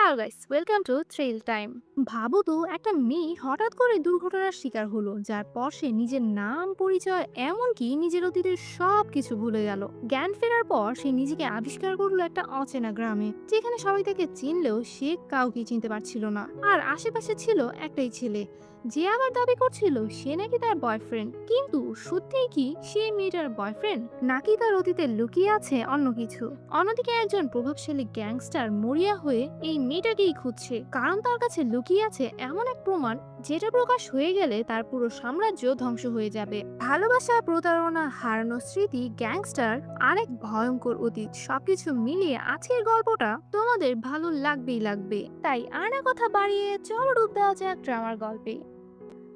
Hello guys, welcome to thrill time. ভাবো তো, একটা মেয়ে হঠাৎ করে দুর্ঘটনার শিকার হলো, যার পর সে নিজের নাম, পরিচয়, এমনকি নিজের অতীতের সব কিছু ভুলে গেল। জ্ঞান ফেরার পর সে নিজেকে আবিষ্কার করলো একটা অচেনা গ্রামে, যেখানে সবাই তাকে চিনলেও সে কাউকে চিনতে পারছিল না। আর আশেপাশে ছিল একটাই ছেলে, যে আবার দাবি করছিল সে নাকি তার বয়ফ্রেন্ড। কিন্তু সত্যিই কি সে মেয়েটার বয়ফ্রেন্ড, নাকি তার অতীতে লুকিয়ে আছে অন্য কিছু? অন্যদিকে একজন প্রভাবশালী গ্যাংস্টার মরিয়া হয়ে এই মেয়েটাকেই খুঁজছে, কারণ তার কাছে লুকিয়ে আছে এমন এক প্রমাণ যেটা প্রকাশ হয়ে গেলে তার পুরো সাম্রাজ্য ধ্বংস হয়ে যাবে। ভালোবাসা, প্রতারণা, হারানো স্মৃতি, গ্যাংস্টার, আরেক ভয়ঙ্কর অতীত, সবকিছু মিলিয়ে আজকের গল্পটা তোমাদের ভালো লাগবেই লাগবে। তাই আর না কথা বাড়িয়ে চলো ডুব দেওয়া যাক ড্রামার গল্পে।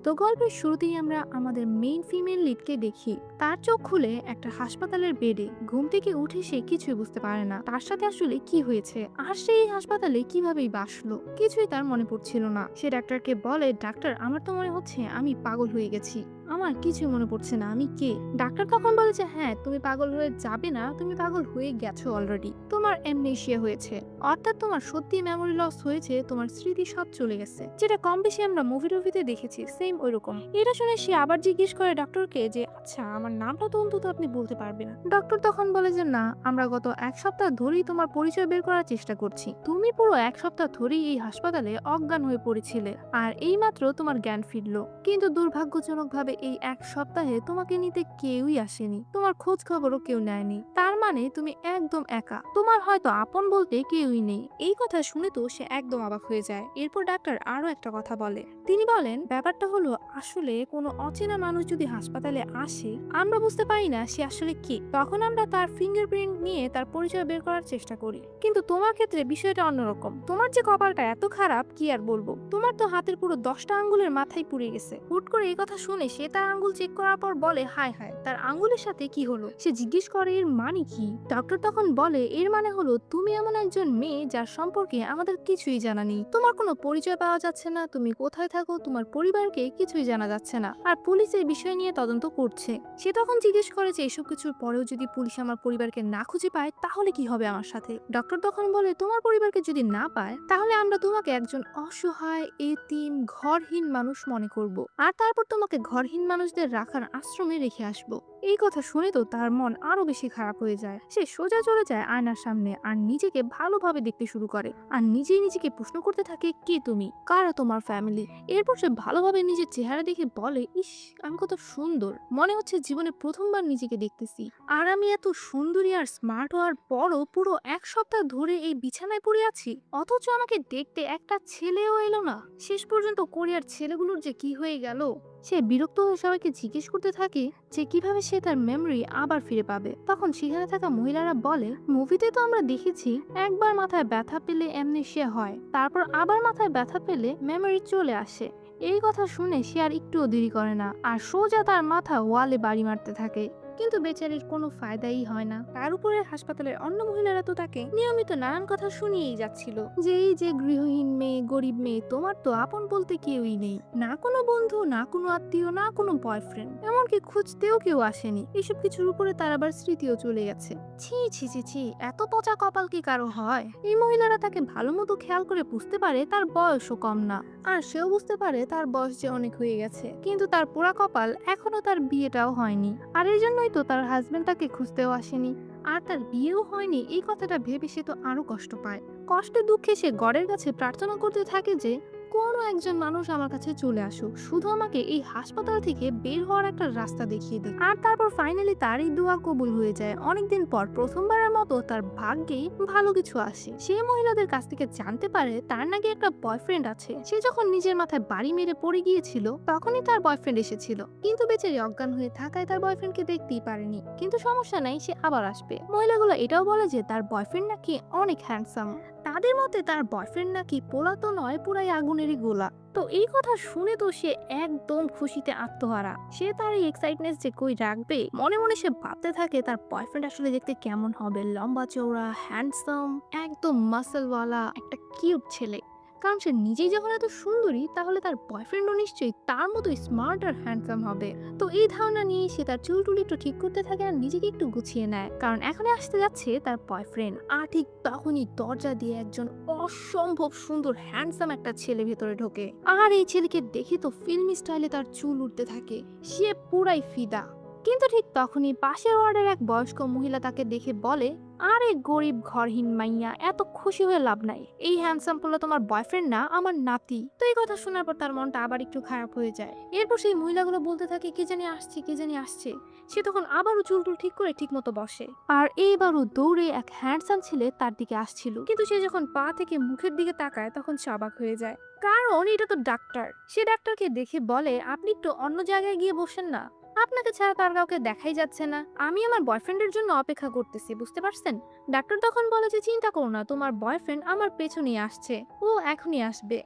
তো গল্পের শুরুতেই আমরা আমাদের মেইন ফিমেল লিডকে দেখি। তার চোখ খুলে একটা হাসপাতালের বেডে। ঘুম থেকে উঠে সে কিছুই বুঝতে পারে না তার সাথে আসলে কি হয়েছে, আর সেই হাসপাতালে কিভাবেই বাসলো কিছুই তার মনে পড়ছিল না। সে ডাক্তারকে বলে, ডাক্তার, আমার তো মনে হচ্ছে আমি পাগল হয়ে গেছি, আমার কিছু মনে পড়ছে না আমি কে। ডাক্তার তখন বলে যে হ্যাঁ, তুমি পাগল হয়ে যাবে না, তুমি পাগল হয়ে গেছো অলরেডি। তোমার অ্যামনেশিয়া হয়েছে, অর্থাৎ তোমার সত্যি মেমোরি লস হয়েছে, তোমার স্মৃতি সব চলে গেছে, যেটা কম বেশি আমরা মুভি টুভিতে দেখেছি সেম ওইরকম। এটা শুনে সে আবার জিজ্ঞেস করে ডক্টরকে যে আচ্ছা, আমার নামটা তো অন্তত আপনি বলতে পারবেন। ডক্টর তখন বলে যে না, আমরা গত এক সপ্তাহ ধরেই তোমার পরিচয় বের করার চেষ্টা করছি। তুমি পুরো এক সপ্তাহ ধরেই এই হাসপাতালে অজ্ঞান হয়ে পড়েছিলে, আর এইমাত্র তোমার জ্ঞান ফিরলো। কিন্তু দুর্ভাগ্যজনকভাবে এই এক সপ্তাহে তোমাকে নিতে কেউই আসেনি, তোমার খোঁজ খবরও কেউ নেয়নি। তার মানে তুমি একদম একা, তোমার হয়তো আপন বলতে কেউই নেই। এই কথা শুনে তো সে একদম অবাক হয়ে যায়। এরপর ডাক্তার আরো একটা কথা বলে, তিনি বলেন ব্যাপারটা হলো আসলে কোনো অচেনা মানুষ যদি হাসপাতালে আসে, আমরা বুঝতে পারি না সে আসলে কে। তখন আমরা তার ফিঙ্গারপ্রিন্ট নিয়ে তার পরিচয় বের করার চেষ্টা করি। কিন্তু তোমার ক্ষেত্রে বিষয়টা অন্যরকম। তোমার যে কপালটা এত খারাপ কি আর বলবো, তোমার তো হাতের পুরো 10টা আঙ্গুলের মাথায় পুড়ে গেছে। হুট করে এই কথা শুনে সে তার আঙ্গুল চেক করার পর বলে হায় হায়, তার আঙ্গুলের সাথে কি হলো। সে জিজ্ঞেস করে এর মানে কি। ডক্টর তখন বলে এর মানে হলো তুমি এমন একজন মেয়ে যার সম্পর্কে আমাদের কিছুই জানা নেই। তোমার কোনো পরিচয় পাওয়া যাচ্ছে না, তুমি কোথায় থাকো, তোমার পরিবারকে কিছুই জানা যাচ্ছে না, আর পুলিশ এই বিষয় নিয়ে তদন্ত করছে। সে তখন জিজ্ঞেস করে যে এসব কিছুর পরেও যদি পুলিশ আমার পরিবারকে না খুঁজে পায় তাহলে কি হবে আমার সাথে। ডক্টর তখন বলে তোমার পরিবারকে যদি না পায় তাহলে আমরা তোমাকে একজন অসহায়, এতিম, ঘরহীন মানুষ মনে করব, আর তারপর তোমাকে ঘরহীন মানুষদের রাখার আশ্রমে রেখে আসবো। এই কথা শুনে তো তার মন আরো বেশি খারাপ হয়ে যায়। সে সোজা চলে যায় আয়নার সামনে আর নিজেকে ভালোভাবে দেখতে শুরু করে, আর নিজেই নিজেকে প্রশ্ন করতে থাকে কে তুমি, কারা তোমার ফ্যামিলি। এরপর সে ভালোভাবে নিজের চেহারা দেখে বলে ইস, আমি কত সুন্দর, মনে হচ্ছে জীবনে প্রথমবার নিজেকে দেখতেছি। আর আমি এত সুন্দরী আর স্মার্ট হওয়ার পরও পুরো এক সপ্তাহ ধরে এই বিছানায় পড়ে আছি, অথচ আমাকে দেখতে একটা ছেলেও এলো না। শেষ পর্যন্ত কোরিয়ার ছেলেগুলোর যে কি হয়ে গেল। সে বিরক্ত হয়ে সবাইকে জিজ্ঞেস করতে থাকে যে কিভাবে সে তার মেমরি আবার ফিরে পাবে। তখন সেখানে থাকা মহিলারা বলে মুভিতে তো আমরা দেখেছি একবার মাথায় ব্যথা পেলে অ্যামনেশিয়া হয়, তারপর আবার মাথায় ব্যথা পেলে মেমরি চলে আসে। এই কথা শুনে সে আর একটুও দেরি করে না আর সোজা তার মাথা ওয়ালে বাড়ি মারতে থাকে। কিন্তু বেচারির কোনো ফায়দাই হয় না। তার উপরে হাসপাতালের অন্য মহিলারা তো তাকে নিয়মিত নানান কথা শুনিয়েই যাচ্ছিল যে এই যে গৃহহীন মেয়ে, গরিব মেয়ে, তোমার তো আপন বলতে কেউই নেই, না কোনো বন্ধু, না কোনো আত্মীয়, না কোনো বয়ফ্রেন্ড, এমনকি খুঁজতেও কেউ আসেনি। এসব কিছুর উপরে তার আবার স্মৃতিও চলে গেছে। ছি ছি ছি ছি, এত পচা কপাল কি কারো হয়। এই মহিলারা তাকে ভালো মতো খেয়াল করে বুঝতে পারে তার বয়সও কম না, আর সেও বুঝতে পারে তার বয়স যে অনেক হয়ে গেছে, কিন্তু তার পোড়া কপাল এখনো তার বিয়েটাও হয়নি। আর এই জন্যই তো তার হাজবেন্ড তাকে খুঁজতেও আসেনি, আর তার বিয়েও হয়নি। এই কথাটা ভেবে সে তো আরো কষ্ট পায়। কষ্টে দুঃখে সে গডের কাছে প্রার্থনা করতে থাকে যে কোনো একজন মানুষ আমার কাছে চলে আসুক, শুধু আমাকে এই হাসপাতাল থেকে বের হওয়ার একটা রাস্তা দেখিয়ে দিক। আর তারপর ফাইনালি তার এই দোয়া কবুল হয়ে যায়। অনেকদিন পর প্রথমবারের মতো তার ভাগ্যে ভালো কিছু আসে। সে মহিলাদের কাছ থেকে জানতে পারে তার নাকি একটা বয়ফ্রেন্ড আছে। সে যখন নিজের মাথায় বাড়ি মেরে পড়ে গিয়েছিল তখনই তার বয়ফ্রেন্ড এসেছিল, কিন্তু বেচারি অজ্ঞান হয়ে থাকায় তার বয়ফ্রেন্ডকে দেখতেই পারেনি। কিন্তু সমস্যা নাই, সে আবার আসবে। মহিলাগুলো এটাও বলে যে তার বয়ফ্রেন্ড নাকি অনেক হ্যান্ডসাম, তাদের মতে তার বয়ফ্রেন্ড নাকি পোলা তো নয়, পুরাই আগুনেরই গোলা। তো এই কথা শুনে তো সে একদম খুশিতে আত্মহারা। সে তার এই এক্সাইটনেস যে কই রাখবে, মনে মনে সে ভাবতে থাকে তার বয়ফ্রেন্ড আসলে দেখতে কেমন হবে। লম্বা চওড়া, হ্যান্ডসাম, একদম মাসেলওয়ালা একটা কিউট ছেলে। কারণ সে নিজেই যখন এত সুন্দরী তাহলে তার বয়ফ্রেন্ডও নিশ্চয়ই তার মতো স্মার্ট আর হ্যান্ডসাম হবে। তো এই ধারণা নিয়ে সে তার চুলটুলি একটু ঠিক করতে থাকে আর নিজেকে একটু গুছিয়ে নেয়, কারণ এখনই আসতে যাচ্ছে তার বয়ফ্রেন্ড। আর ঠিক তখনই দরজা দিয়ে একজন অসম্ভব সুন্দর হ্যান্ডসাম একটা ছেলে ভেতরে ঢোকে। আর এই ছেলেকে দেখে তো ফিল্মি স্টাইলে তার চুল উঠতে থাকে, সে পুরাই ফিদা। কিন্তু ঠিক তখনই পাশের ওয়ার্ডের এক বয়স্ক মহিলা তাকে দেখে বলে, আরে গরিব ঘরহীন মাইয়া, এত খুশি হয়ে লাভ নাই, এই হ্যান্ডসাম পোলা তোমার বয়ফ্রেন্ড না, আমার নাতি। তো এই কথা শোনার পর তার মনটা আবার একটু খারাপ হয়ে যায়। এরপর সেই মহিলাগুলো বলতে থাকে, কে জানি আসছে, কে জানি আসছে। সে তখন আবারও চুল টুল ঠিক করে ঠিক মতো বসে, আর এইবারও দৌড়ে এক হ্যান্ডসাম ছেলে তার দিকে আসছিল। কিন্তু সে যখন পা থেকে মুখের দিকে তাকায় তখন সে অবাক হয়ে যায়, কারণ এটা তো ডাক্তার। সে ডাক্তারকে দেখে বলে, আপনি একটু অন্য জায়গায় গিয়ে বসেন না, আপনাকে ছাড়া তার কাউকে দেখাই যাচ্ছে না, আমি আমার বয়ফ্রেন্ডের জন্য অপেক্ষা করতেছি, বুঝতে পারছেন? ডাক্তার তখন বলে যে, চিন্তা করো না, তোমার বয়ফ্রেন্ড আমার পেছনেই আসছে, ও এখনই আসবে।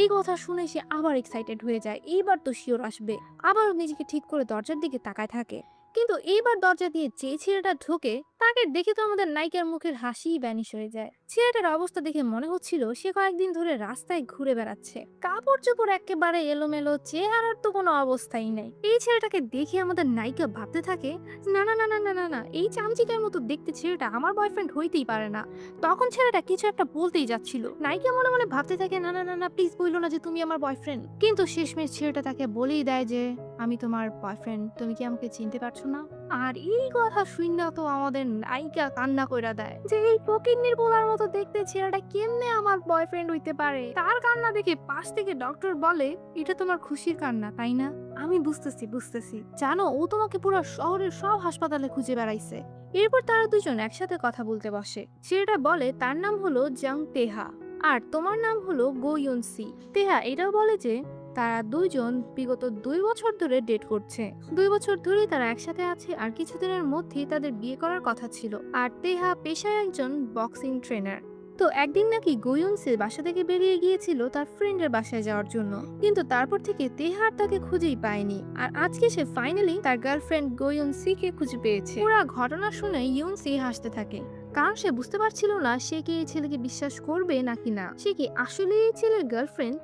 এই কথা শুনে সে আবার এক্সাইটেড হয়ে যায়, এইবার তো শিওর আসবে। আবার নিজেকে ঠিক করে দরজার দিকে তাকায় থাকে, কিন্তু এইবার দরজা দিয়ে যে ছেলেটা ঢোকে তাকে দেখে তো আমাদের নায়িকার মুখের হাসিই ভ্যানিশ হয়ে যায়। ছেলেটার অবস্থা দেখে মনে হচ্ছিল সে কয়েকদিন ধরে রাস্তায় ঘুরে বেড়াচ্ছে, কাপড় চোপড় একেবারে এলোমেলো, চেহারার তো কোনো অবস্থাই নেই। এই ছেলেটাকে দেখে আমাদের নায়িকা ভাবতে থাকে, না না না না না না না, এই চামচিকার মতো দেখতে ছেলেটা আমার বয়ফ্রেন্ড হইতেই পারে না। তখন ছেলেটা কিছু একটা বলতেই যাচ্ছিল, নায়িকা মনে মনে ভাবতে থাকে, না না না না, প্লিজ বইলো না যে তুমি আমার বয়ফ্রেন্ড। কিন্তু শেষমেশ ছেলেটা তাকে বলেই দেয় যে, আমি তোমার বয়ফ্রেন্ড, তুমি কি আমাকে চিনতে পারছো না? আর এই কথা শুননা তো আমাদের নায়িকা কান্না কইরা দেয়, যে এই ফকিন্নির পোলার মতো দেখতে ছেলেটা কেমনে আমার বয়ফ্রেন্ড হইতে পারে। তার কান্না দেখে পাশ থেকে ডক্টর বলে, এটা তোমার খুশির কান্না তাই না? আমি বুঝতেছি বুঝতেছি, জানো ও তোমাকে পুরো শহরের সব হাসপাতালে খুঁজে বেড়াইছে। এরপর তারা দুজন একসাথে কথা বলতে বসে। ছেলেটা বলে তার নাম হলো জাং তেহা, আর তোমার নাম হলো গো ইউনসি। তেহা এটাও বলে যে তারা দুইজন বিগত 2 বছর ধরে ডেট করছে, 2 বছর ধরেই তারা একসাথে আছে, আর কিছুদিনের মধ্যেই তাদের বিয়ে করার কথা ছিল। আর তেহা পেশায় একজন বক্সিং ট্রেনার। তো একদিন নাকি গোয়ুনসি বাসা থেকে বেরিয়ে গিয়েছিল তার ফ্রেন্ডের বাসায় যাওয়ার জন্য, কিন্তু তারপর থেকে তেহা আর তাকে খুঁজেই পায়নি। আর আজকে সে ফাইনালি তার গার্লফ্রেন্ড গোয়ুনসি কে খুঁজে পেয়েছে। পুরো ঘটনা শুনে ইউনসি হাসতে থাকে, কারণ সে বুঝতে পারছিল না সে কি এই ছেলেকে বিশ্বাস করবে নাকি না, সে কি আসলে এই ছেলের গার্লফ্রেন্ড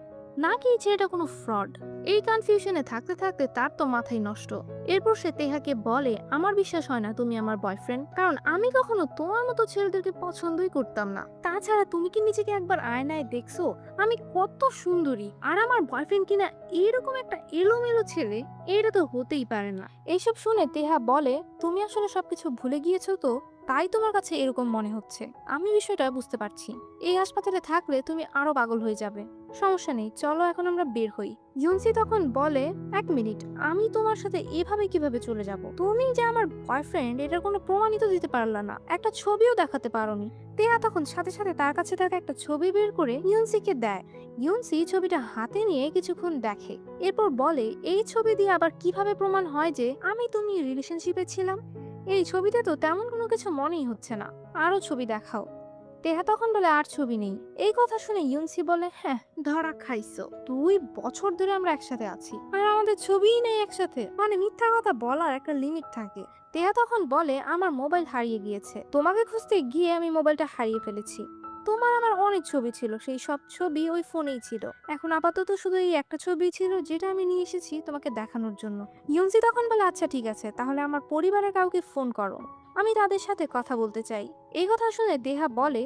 নাকি এই ছেলেটা কোনো ফ্রড। এই কনফিউশনে থাকতে থাকতে তার তো মাথায় নষ্ট। এরপর সে তেহাকে বলে, আমার বিশ্বাস হয় না তুমি আমার বয়ফ্রেন্ড, কারণ আমি কখনো তোমার মতো ছেলেদেরকে পছন্দই করতাম না। তাছাড়া তুমি কি নিজেকে একবার আয়নায় দেখছো আমি কত সুন্দরী, আর আমার বয়ফ্রেন্ড কিনা এরকম একটা এলোমেলো ছেলে, এটা তো হতেই পারে না। এইসব শুনে তেহা বলে, তুমি আসলে সবকিছু ভুলে গিয়েছো তো, তাই তোমার কাছে এরকম মনে হচ্ছে। আমি বিষয়টা বুঝতে পারছি, এই হাসপাতালে থাকলে তুমি আরো পাগল হয়ে যাবে। সমস্যা নেই, চলো এখন আমরা বের হই। ইউনসি তখন বলে, 1 মিনিট, আমি তোমার সাথে এভাবে কিভাবে চলে যাব? তুমি যে আমার বয়ফ্রেন্ড এটার কোনো প্রমাণিত দিতে পারলা না, একটা ছবিও দেখাতে পারোনি। তেহা তখন সাথে সাথে তার কাছে থাকা একটা ছবি বের করে ইউনসিকে দেয়। ইউনসি ছবিটা হাতে নিয়ে কিছুক্ষণ দেখে, এরপর বলে, এই ছবি দিয়ে আবার কিভাবে প্রমাণ হয় যে আমি তুমি রিলেশনশিপে ছিলাম? এই ছবিতে তো তেমন কোনো কিছু মনেই হচ্ছে না, আরো ছবি দেখাও। তেহা তখন বলে, আর ছবি নেই। এই কথা শুনে ইউনসি বলে, হ্যাঁ ধরা খাইছো, 2 বছর ধরে আমরা একসাথে আছি আর আমাদের ছবিই নেই একসাথে, মানে মিথ্যা কথা বলার একটা লিমিট থাকে। তেহা তখন বলে, আমার মোবাইল হারিয়ে গিয়েছে, তোমাকে খুঁজতে গিয়ে আমি মোবাইলটা হারিয়ে ফেলেছি। তোমার আমার অনেক ছবি ছিল, সেই সব ছবি ওই ফোনেই ছিল, এখন আপাতত শুধু এই একটা ছবি ছিল যেটা আমি নিয়ে এসেছি তোমাকে দেখানোর জন্য। ইউনসি তখন বলে, আচ্ছা ঠিক আছে, তাহলে আমার পরিবারের কাউকে ফোন করো, আমি তাদের সাথে কথা বলতে চাই। এই কথা শুনে দেহা বলে,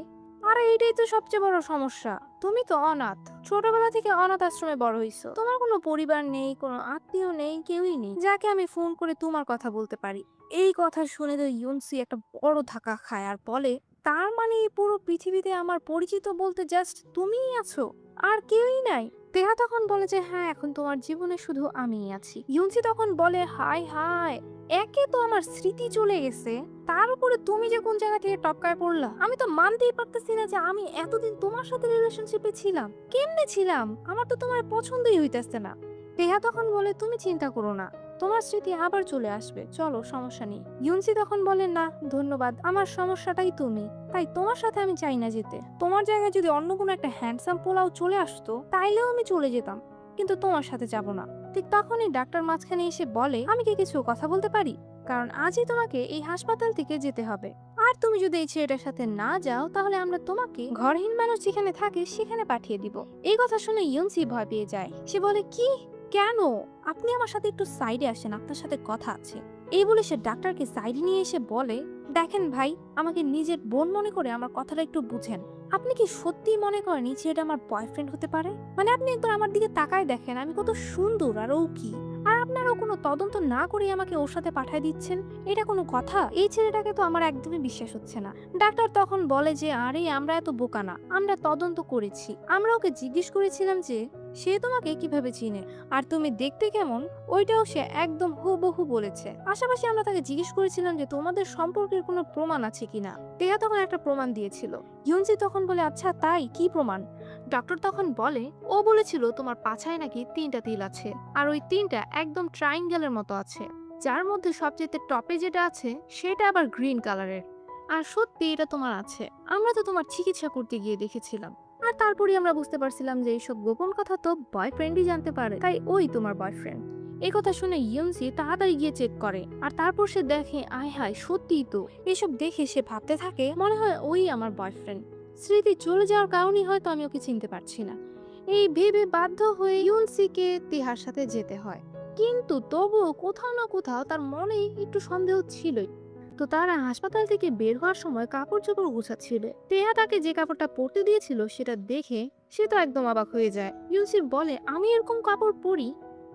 আরে এইটাই তো সবচেয়ে বড় সমস্যা, তুমি তো অনাথ, ছোটবেলা থেকে অনাথ আশ্রমে বড় হইছো, তোমার কোনো পরিবার নেই, কোনো আত্মীয় নেই, কেউই নেই যাকে আমি ফোন করে তোমার কথা বলতে পারি। এই কথা শুনে তো ইউনসি একটা বড় ধাক্কা খায় আর বলে, তার মানে এই পুরো পৃথিবীতে আমার পরিচিত বলতে জাস্ট তুমিই আছো, আর কেউই নাই? তেহা তখন বলে যে, হ্যাঁ এখন তোমার জীবনে শুধু আমিই আছি। ইউনসি তখন বলে, হাই হাই, একে তো আমার স্মৃতি চলে গেছে, তার উপরে তুমি যে কোন জায়গা থেকে টপকায় পড়লা, আমি তো মানতেই পারতেছি না যে আমি এতদিন তোমার সাথে রিলেশনশিপে ছিলাম। কেমনে ছিলাম, আমার তো তোমার পছন্দই হইতেছে না। তেহা তখন বলে, তুমি চিন্তা করো না, তোমার স্মৃতি আবার চলে আসবে, চলো সমস্যা নেই। ইউনসি তখন বলে, না ধন্যবাদ, আমার সমস্যাটাই তুমি, তাই তোমার সাথে আমি চাই না যেতে। তোমার জায়গায় যদি অন্য কোনো একটা হ্যান্ডসাম পোলাও চলে আসতো তাইলেও আমি চলে যেতাম, কিন্তু তোমার সাথে যাব না। ঠিক তখনই ডাক্তার মাঝখানে এসে বলে, আমি কি কিছু কথা বলতে পারি, কারণ আজই তোমাকে এই হাসপাতাল থেকে যেতে হবে। আর আর তুমি যদি এই ছেলেটার সাথে না যাও তাহলে আমরা তোমাকে ঘরহীন মানুষ যেখানে থাকে সেখানে পাঠিয়ে দিব। এই কথা শুনে ইউনসি ভয় পেয়ে যায়। সে বলে, কি, কেন? আপনি আমার সাথে একটু সাইডে আসেন, আপনার সাথে কথা আছে। এই বলে সে ডাক্তারকে সাইডে নিয়ে এসে বলে, দেখেন ভাই, আমাকে নিজের বোন মনে করে আমার কথাটা একটু বুঝেন। আপনি কি সত্যি মনে করেন এই ছেলেটা আমার বয়ফ্রেন্ড হতে পারে? মানে আপনি একবার আমার দিকে তাকায় দেখেন, আমি কত সুন্দর আর ও কি, আর আপনারাও কোনো তদন্ত না করে আমাকে ওর সাথে পাঠিয়ে দিচ্ছেন। এটা কোনো কথা? এই ছেলেটাকে তো আমার একদমই বিশ্বাস হচ্ছে না। ডাক্তার তখন বলে যে, আরে আমরা এত বোকা না, আমরা তদন্ত করেছি। আমরা ওকে জিজ্ঞেস করেছিলাম যে সে তোমাকে কিভাবে চিনে আর তুমি দেখতে কেমন, ওইটাও সে একদম হুবহু বলেছে। পাশাপাশি আমরা তাকে জিজ্ঞেস করেছিলাম যে তোমাদের সম্পর্কের কোনো প্রমাণ আছে কিনা। টেহা তখন একটা প্রমাণ দিয়েছিল। ইউনসি তখন বলে, আচ্ছা তাই, কি প্রমাণ? ডক্টর তখন বলে, ও বলেছিল তোমার পাছায় নাকি 3টা তিল আছে, আর ওই 3টা একদম ট্রায়াঙ্গেলের মতো আছে, যার মধ্যে সবচেয়ে টপে যেটা আছে সেটা আবার গ্রিন কালারের। আর সত্যি এটা তোমার আছে, আমরা তো তোমার চিকিৎসা করতে গিয়ে দেখেছিলাম। আর তারপরে আমরা বুঝতে পারছিলাম যে এইসব গোপন কথা তো বয়ফ্রেন্ডই জানতে পারে, তাই ওই তোমার বয়ফ্রেন্ড। এই কথা শুনে ইউনসি তাড়াতাড়ি গিয়ে চেক করে, আর তারপর সে দেখে, আয় হায়, সত্যিই তো। এসব দেখে সে ভাবতে থাকে, মনে হয় ওই আমার বয়ফ্রেন্ড। স্মৃতি চলে যাওয়ার কারণেই হয়তো আমি ওকে চিনতে পারছি না। এই ভেবে বাধ্য হয়ে ইউনসিকে তিহার সাথে যেতে হয়। কিন্তু তবুও কোথাও না কোথাও তার মনে একটু সন্দেহ ছিলই। তো তারা হাসপাতাল থেকে বের হওয়ার সময় কাপড় চোপড় গুছাচ্ছিল। তেহা তাকে যে কাপড়টা পরতে দিয়েছিল সেটা দেখে সে তো একদম অবাক হয়ে যায়। ইউনসি বলে, আমি এরকম কাপড় পরি?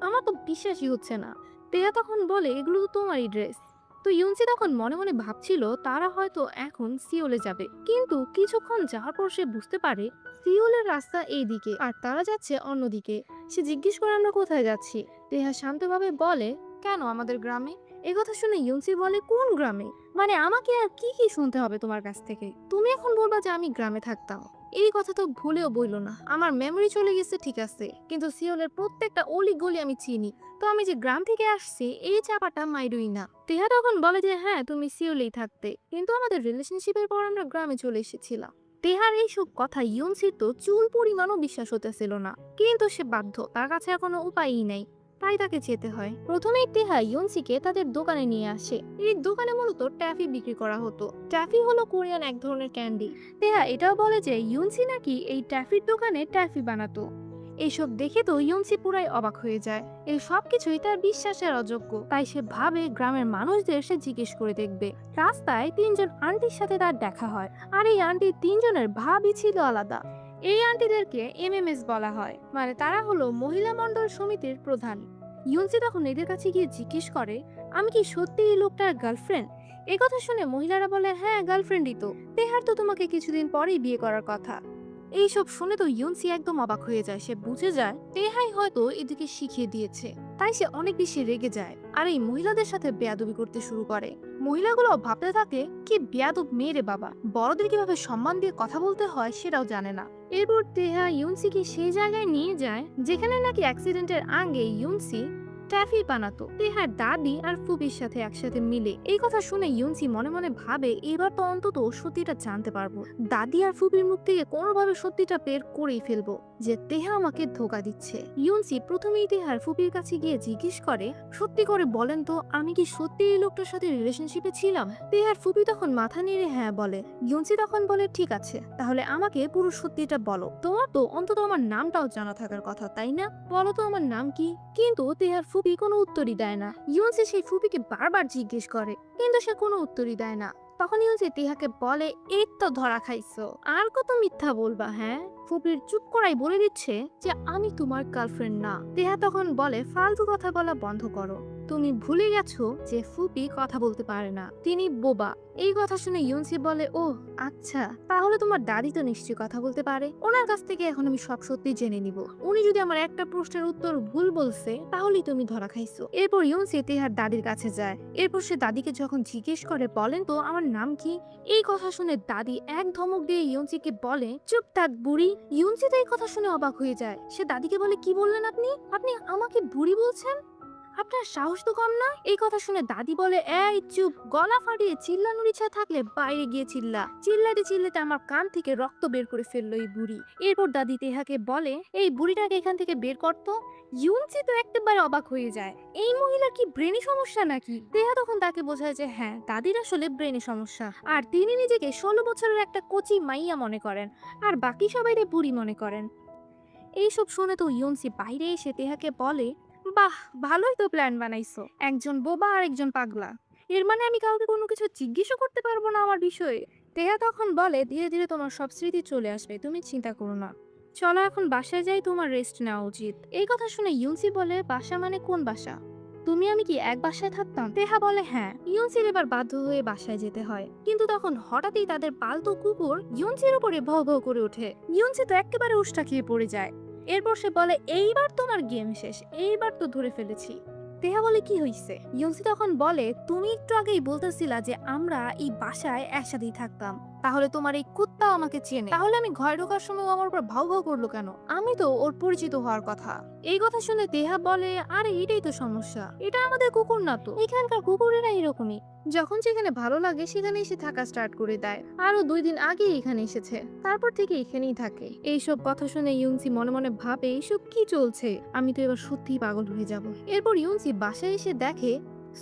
আমার তো বিশ্বাসই হচ্ছে না। তেহা তখন বলে, এগুলো তো তোমারই ড্রেস। তো ইউনসি তখন মনে মনে ভাবছিল তারা হয়তো এখন সিওলে যাবে, কিন্তু কিছুক্ষণ যাওয়ার পর সে বুঝতে পারে সিওলের রাস্তা এই দিকে আর তারা যাচ্ছে অন্যদিকে। সে জিজ্ঞেস করে, আমরা কোথায় যাচ্ছি? তেহা শান্তভাবে বলে, কেন, আমাদের গ্রামে। কথা শুনে ইউনসি বলে, কোন গ্রামে? মানে আমাকে আর কি কি শুনতে হবে তোমার কাছ থেকে? তুমি এখন বলবা যে আমি গ্রামে থাকতাম? এই কথা তো ভুলেও বইলো না। আমার মেমরি চলে গেছে ঠিক আছে, কিন্তু সিওলের প্রত্যেকটা অলি গলি আমি চিনি। তো আমি যে গ্রাম থেকে আসছি এই চাপাটা মাইরুই না। তেহা তখন বলে যে, হ্যাঁ তুমি সিওলেই থাকতে, কিন্তু আমাদের রিলেশনশিপের পর আমরা গ্রামে চলে এসেছিলাম। তেহার এইসব কথা ইউনসির তো চুল পরিমাণও বিশ্বাস হতেছিল না, কিন্তু সে বাধ্য, তার কাছে আর কোনো উপায়ই নাই, তাই তাকে যেতে হয়। প্রথমেই তেহা ইউনসিকে তাদের দোকানে নিয়ে আসে। এই দোকানে মূলত ট্যাফি বিক্রি করা হতো। ট্যাফি হলো কোরিয়ান এক ধরনের ক্যান্ডি। তেহা এটাও বলে যে ইউনসি নাকি এই ট্যাফির দোকানে ট্যাফি বানাতো। এইসব দেখে তো ইউনসি পুরাই অবাক হয়ে যায়। এই সব কিছুই তার বিশ্বাসের অযোগ্য, তাই সে ভাবে গ্রামের মানুষদের সে জিজ্ঞেস করে দেখবে। রাস্তায় 3জন আন্টির সাথে তার দেখা হয়, আর এই আন্টি 3জনের ভাবই ছিল আলাদা। এই আন্টিদেরকে এমএমএস বলা হয়, মানে তারা হলো মহিলা মণ্ডল সমিতির প্রধান। ইউনসি তখন এদের কাছে গিয়ে জিজ্ঞেস করে, আমি কি সত্যি এই লোকটার গার্লফ্রেন্ড? এই কথা শুনে মহিলারা বলে, হ্যাঁ গার্লফ্রেন্ডই তো, তেহার তো তোমাকে কিছুদিন পরেই বিয়ে করার কথা। এইসব শুনে তো ইউনসি একদম অবাক হয়ে যায়। সে বুঝে যায় তেহাই হয়তো এদিকে শিখিয়ে দিয়েছে, তাই সে অনেক বেশি রেগে যায় আর এই মহিলাদের সাথে বেয়াদবি করতে শুরু করে। মহিলাগুলো ভাবতে থাকে, কি বেয়াদব মেয়ে রে বাবা, বড়দের কিভাবে সম্মান দিয়ে কথা বলতে হয় সেটাও জানে না। এরপর তেহা ইউনসিকে সেই জায়গায় নিয়ে যায় যেখানে নাকি অ্যাক্সিডেন্টের আগে ইউনসি ট্যাফি বানাতো তেহার দাদি আর ফুপির সাথে একসাথে মিলে। এই কথা শুনে ইউনসি মনে মনে ভাবে, এবার তো অন্তত সত্যিটা জানতে পারবো। দাদি আর ফুপির মুখ থেকে কোনোভাবে সত্যিটা বের করেই ফেলবো যে তেহা আমাকে ধোকা দিচ্ছে। ইউনসি প্রথমেই তেহার ফুপির কাছে গিয়ে জিজ্ঞেস করে, সত্যি করে বলেন তো, আমি কি সত্যি এই লোকটার সাথে রিলেশনশিপে ছিলাম? তেহার ফুপি তখন মাথা নেড়ে হ্যাঁ বলে। ইউনসি তখন বলে, ঠিক আছে, তাহলে আমাকে পুরো সত্যিটা বলো। তোমার তো অন্তত আমার নামটাও জানা থাকার কথা, তাই না? বলো তো আমার নাম কি? কিন্তু তেহার ফুপি কোনো উত্তরই দেয় না। ইউনসি সেই ফুপিকে বারবার জিজ্ঞেস করে, কিন্তু সে কোনো উত্তরই দেয় না। তখন ইউনসি তেহাকে বলে, এই তো ধরা খাইছো, আর কত মিথ্যা বলবা? হ্যাঁ, ফুপির চুপ করাই বলে দিচ্ছে যে আমি তোমার গার্লফ্রেন্ড না। তেহা তখন বলে, ফালতু কথা বলা বন্ধ করো, তুমি ভুলে গেছো যে ফুপি কথা বলতে পারে না, তিনি বোবা। এই কথা শুনে ইউনসি বলে, ও আচ্ছা, তাহলে তোমার দাদি তো নিশ্চয়ই কথা বলতে পারে, ওনার কাছ থেকে এখন আমি সব সত্যি জেনে নিব। উনি যদি আমার একটা প্রশ্নের উত্তর ভুল বলছে তাহলেই তুমি ধরা খাইছো। এরপর ইউনসি তেহার দাদির কাছে যায়। এরপর সে দাদিকে যখন জিজ্ঞেস করে, বলেন তো আমার নাম কি? এই কথা শুনে দাদি এক ধমক দিয়ে ইউনসিকে বলে, চুপ থাক বুড়ি। ইউনসি তো এই কথা শুনে অবাক হয়ে যায়। সে দাদিকে বলে, কি বললেন আপনি? আপনি আমাকে বুড়ি বলছেন? আপনার সাহস তো কম না? এই কথা শুনে দাদি বলে, এই চুপ, গলা ফাটিয়ে চিল্লানোর ইচ্ছা থাকলে বাইরে গিয়ে চিল্লা। চিল্লাতে চিল্লাতে আমার কান থেকে রক্ত বের করে ফেললো এই বুড়ি। এরপর দাদি তেহাকে বলে, এই বুড়িটাকে এখান থেকে বের করতো। ইউনসি তো একেবারে অবাক হয়ে যায়, এই মহিলার কি ব্রেনে সমস্যা নাকি? তেহা তখন তাকে বোঝায় যে হ্যাঁ, দাদির আসলে ব্রেনে সমস্যা, আর তিনি নিজেকে 16 বছরের একটা কচি মাইয়া মনে করেন, আর বাকি সবাই বুড়ি মনে করেন। এইসব শুনে তো ইউনসি বাইরে এসে তেহাকে বলে, বাহ, ভালোই তো প্ল্যান বানাইছো, একজন বোবা আর একজন পাগলা, এর মানে আমি কাউকে কোনো কিছু জিজ্ঞেসও করতে পারবো না আমার বিষয়ে। তেহা তখন বলে, ধীরে ধীরে তোমার সব স্মৃতি চলে আসবে, তুমি চিন্তা করো না, চলো এখন বাসায় যাই, তোমার রেস্ট নেওয়া উচিত। এই কথা শুনে ইউনসি বলে, বাসা মানে কোন বাসা? তুমি আমি কি এক বাসায় থাকতাম? তেহা বলে হ্যাঁ। ইউনসির এবার বাধ্য হয়ে বাসায় যেতে হয়, কিন্তু তখন হঠাৎই তাদের পালতু কুকুর ইউনসির উপরে ভৌ ভৌ করে ওঠে। ইউনসি তো একেবারে উষ্টা খেয়ে পড়ে যায়। এরপর সে বলে, এইবার তোমার গেম শেষ, এইবার তো ধরে ফেলেছি। তেহা বলে, কি হইছে? ইউনসি তখন বলে, তুমি একটু আগেই বলতেছিলা যে আমরা এই বাসায় একসাথেই থাকতাম, তাহলে তোমার এই কুত্তা আমাকে চেনে, তাহলে আমি ঘরে ঢোকার সময় আমার উপর ভাউ ভাউ করলো কেন? আমি তো ওর পরিচিত হওয়ার কথা। এই কথা শুনে তেহা বলে, আরে এটাই তো সমস্যা, এটা আমাদের কুকুর না তো, এখানকার কুকুরেরা এরকমই, যখন যেখানে ভালো লাগে সেখানে এসে থাকা স্টার্ট করে দেয়। আরো 2 দিন আগে এখানে এসেছে, তারপর থেকে এখানেই থাকে। এইসব কথা শুনে ইউনসি মনে মনে ভাবে, এইসব কি চলছে, আমি তো এবার সত্যিই পাগল হয়ে যাব। এরপর ইউনসি বাসায় এসে দেখে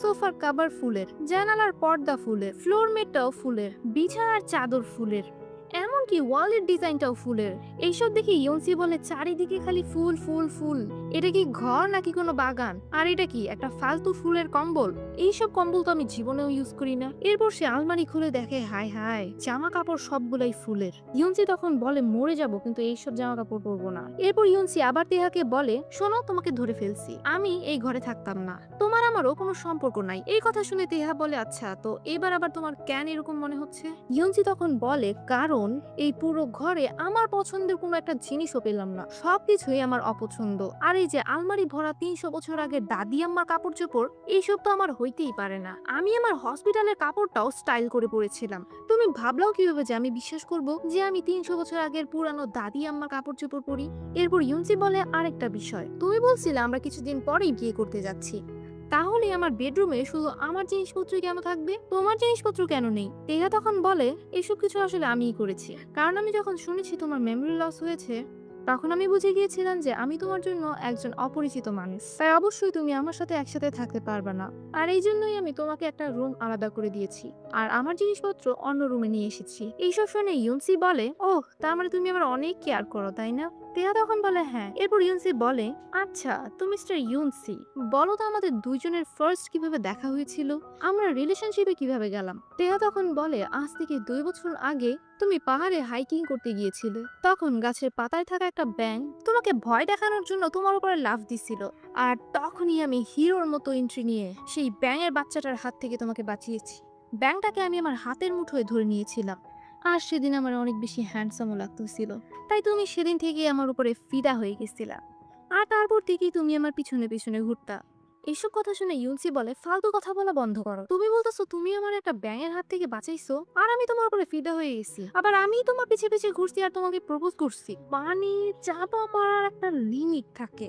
সোফার কাভার ফুলের, জানালার পর্দা ফুলের, ফ্লোর ম্যাটটাও ফুলের, বিছানার চাদর ফুলের, এমনকি ওয়ালের ডিজাইনটাও ফুলের। এইসব দেখে ইউনসি বলে, চারিদিকে খালি ফুল ফুল ফুল, এটা কি ঘর নাকি কোনো বাগান? আর এটা কি একটা ফালতু ফুলের কম্বল? এইসব কম্বল তো আমি জীবনেও ইউজ করি না। এরপর সে আলমারি খুলে দেখে, হায় হায়, জামা কাপড় সবগুলাই ফুলের। ইউনসি তখন বলে, মরে যাব কিন্তু এইসব জামা কাপড় পরবো না। এরপর ইউনসি আবার তেহাকে বলে, শোনো, তোমাকে ধরে ফেলছি, আমি এই ঘরে থাকতাম না, তোমার আমারও কোনো সম্পর্ক নাই। এই কথা শুনে তেহা বলে, আচ্ছা, তো এবার আবার তোমার কেন এরকম মনে হচ্ছে? ইউনসি তখন বলে, কারণ এই পুরো ঘরে আমার পছন্দের কোনো একটা জিনিসও পেলাম না, সবকিছুই আমার অপছন্দ। আর এই যে আলমারি ভরা 300 বছর আগের দাদি আম্মার কাপড় চোপড়, এইসব তো আমার হইতেই পারে না। আমি আমার হসপিটালের কাপড়টাও স্টাইল করে পরেছিলাম, তুমি ভাবলাও কিভাবে যে আমি বিশ্বাস করব যে আমি 300 বছর আগের পুরানো দাদি আম্মার কাপড় চোপড় পরি? এরপর ইউনসি বলে, আরেকটা বিষয়, তুমি বলছিলে আমরা কিছুদিন পরেই বিয়ে করতে যাচ্ছি, তাহলে আমার বেডরুমে শুধু আমার জিনিসপত্রই কেন থাকবে, তোমার জিনিসপত্র কেন নেই? তেহা তখন বলে, এসব কিছু আসলে আমিই করেছি, কারণ আমি যখন শুনেছি তোমার মেমোরি লস হয়েছে, তখন আমি বুঝে গিয়েছিলাম যে আমি তোমার জন্য একজন অপরিচিত মানুষ, তাই অবশ্যই তুমি আমার সাথে একসাথে থাকতে পারবে না, আর এই জন্যই আমি তোমাকে একটা রুম আলাদা করে দিয়েছি, আর আমার জিনিসপত্র অন্য রুমে নিয়ে এসেছি। এইসব শুনে ইউনসি বলে, ওহ, তার মানে তুমি আমার অনেক কেয়ার করো, তাই না? তেহা তখন বলে, হ্যাঁ। এরপর ইউনসি বলে, আচ্ছা, তো মিস্টার ইউনসি, বলো তো আমাদের দুইজনের ফার্স্ট কিভাবে দেখা হয়েছিল, আমরা রিলেশনশিপে কিভাবে গেলাম? তেহা তখন বলে, আজ থেকে 2 বছর আগে তুমি পাহাড়ে হাইকিং করতে গিয়েছিলে, তখন গাছের পাতায় থাকা একটা ব্যাঙ তোমাকে ভয় দেখানোর জন্য তোমার উপরে লাফ দিছিল, আর তখনই আমি হিরোর মতো এন্ট্রি নিয়ে সেই ব্যাঙের বাচ্চাটার হাত থেকে তোমাকে বাঁচিয়েছি। ব্যাঙটাকে আমি আমার হাতের মুঠোয় ধরে নিয়েছিলাম, আর সেদিন আমার অনেক বেশি হ্যান্ডসামও লাগতেছিল, তাই তুমি সেদিন থেকেই আমার উপরে ফিদা হয়ে গেছিলা, আর তারপর থেকেই তুমি আমার পিছনে পিছনে ঘুরতা। এইসব কথা শুনে ইউনসি বলে, ফালতু কথা বলা বন্ধ করো, তুমি বলতেছো তুমি আমার একটা ব্যাঙের হাত থেকে বাঁচাইছো, আর আমি তোমার উপরে ফিদা হয়ে গেছি, আবার আমি তোমার পিছে পিছে ঘুরছি আর তোমাকে প্রপোজ করছি, মানে চাপা মারার একটা লিমিট থাকে।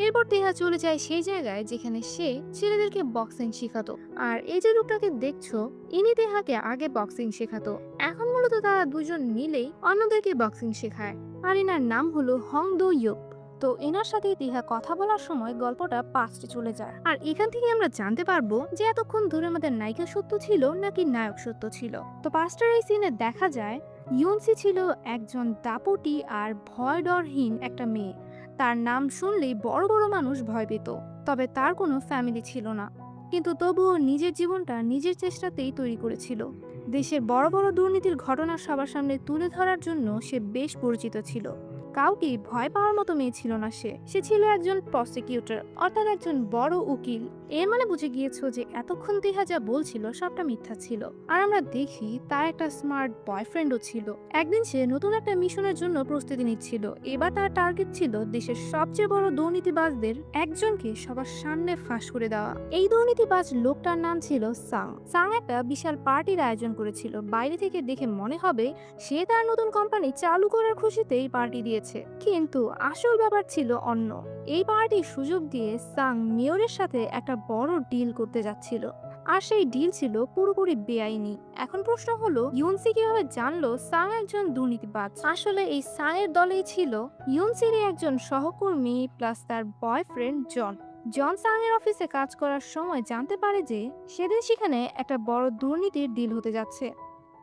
এরপর তেহা চলে যায় সেই জায়গায় যেখানে সে ছেলেদেরকে বক্সিং শেখাতো, আর এই যে লোকটাকে দেখছো, ইনি তেহাকে আগে বক্সিং শেখাতো, এখন মূলত তারা দুজন মিলেই অন্যদেরকে বক্সিং শেখায়, আর এনার নাম হলো হং দো ইউপ। তো এনার সাথে তিহা কথা বলার সময় গল্পটা পাস্টে চলে যায়, আর এখান থেকে আমরা জানতে পারবো যে এতক্ষণ ধরে আমাদের নায়িকা সত্য ছিল নাকি নায়ক সত্য ছিল। তো পাস্টের এই সিনে দেখা যায় ইউনসি ছিল একজন দাপটি আর ভয় ডরহীন একটা মেয়ে, তার নাম শুনলেই বড় বড় মানুষ ভয় পেত, তবে তার কোনো ফ্যামিলি ছিল না, কিন্তু তবুও নিজের জীবনটা নিজের চেষ্টাতেই তৈরি করেছিল। দেশের বড় বড় দুর্নীতির ঘটনা সবার সামনে তুলে ধরার জন্য সে বেশ পরিচিত ছিল। কাউকে ভয় পাওয়ার মতো মেয়ে ছিল না সে ছিল একজন প্রসিকিউটর, অর্থাৎ একজন বড় উকিল। এর মানে বুঝে গিয়েছো যে এতক্ষণ তিহা যা বলছিল সবটা মিথ্যা ছিল। আর আমরা দেখি তার একটা স্মার্ট বয়ফ্রেন্ডও ছিল। একদিন সে নতুন একটা মিশনের জন্য প্রস্তুতি নিচ্ছিল। এবার তার টার্গেট ছিল দেশের সবচেয়ে বড় দুর্নীতিবাজদের একজনকে সবার সামনে ফাঁস করে দেওয়া। এই দুর্নীতিবাজ লোকটার নাম ছিল সাং। সাং একটা বিশাল পার্টির আয়োজন করেছিল, বাইরে থেকে দেখে মনে হবে সে তার নতুন কোম্পানি চালু করার খুশিতেই পার্টি দিয়েছে। গিয়েছে, কিন্তু আসল ব্যাপার ছিল অন্য। এই পার্টির সুযোগ দিয়ে সাং মিওরের সাথে একটা বড় ডিল করতে যাচ্ছিল, আর সেই ডিল ছিল পুরোপুরি বেআইনি। এখন প্রশ্ন হলো, ইউনসি কিভাবে জানলো সাং একজন দুর্নীতিবাজ? আসলে এই সাং এর দলেই ছিল ইউনসির একজন সহকর্মী প্লাস তার বয়ফ্রেন্ড জন। জন সাং এর অফিসে কাজ করার সময় জানতে পারে যে সেদিন সেখানে একটা বড় দুর্নীতির ডিল হতে যাচ্ছে।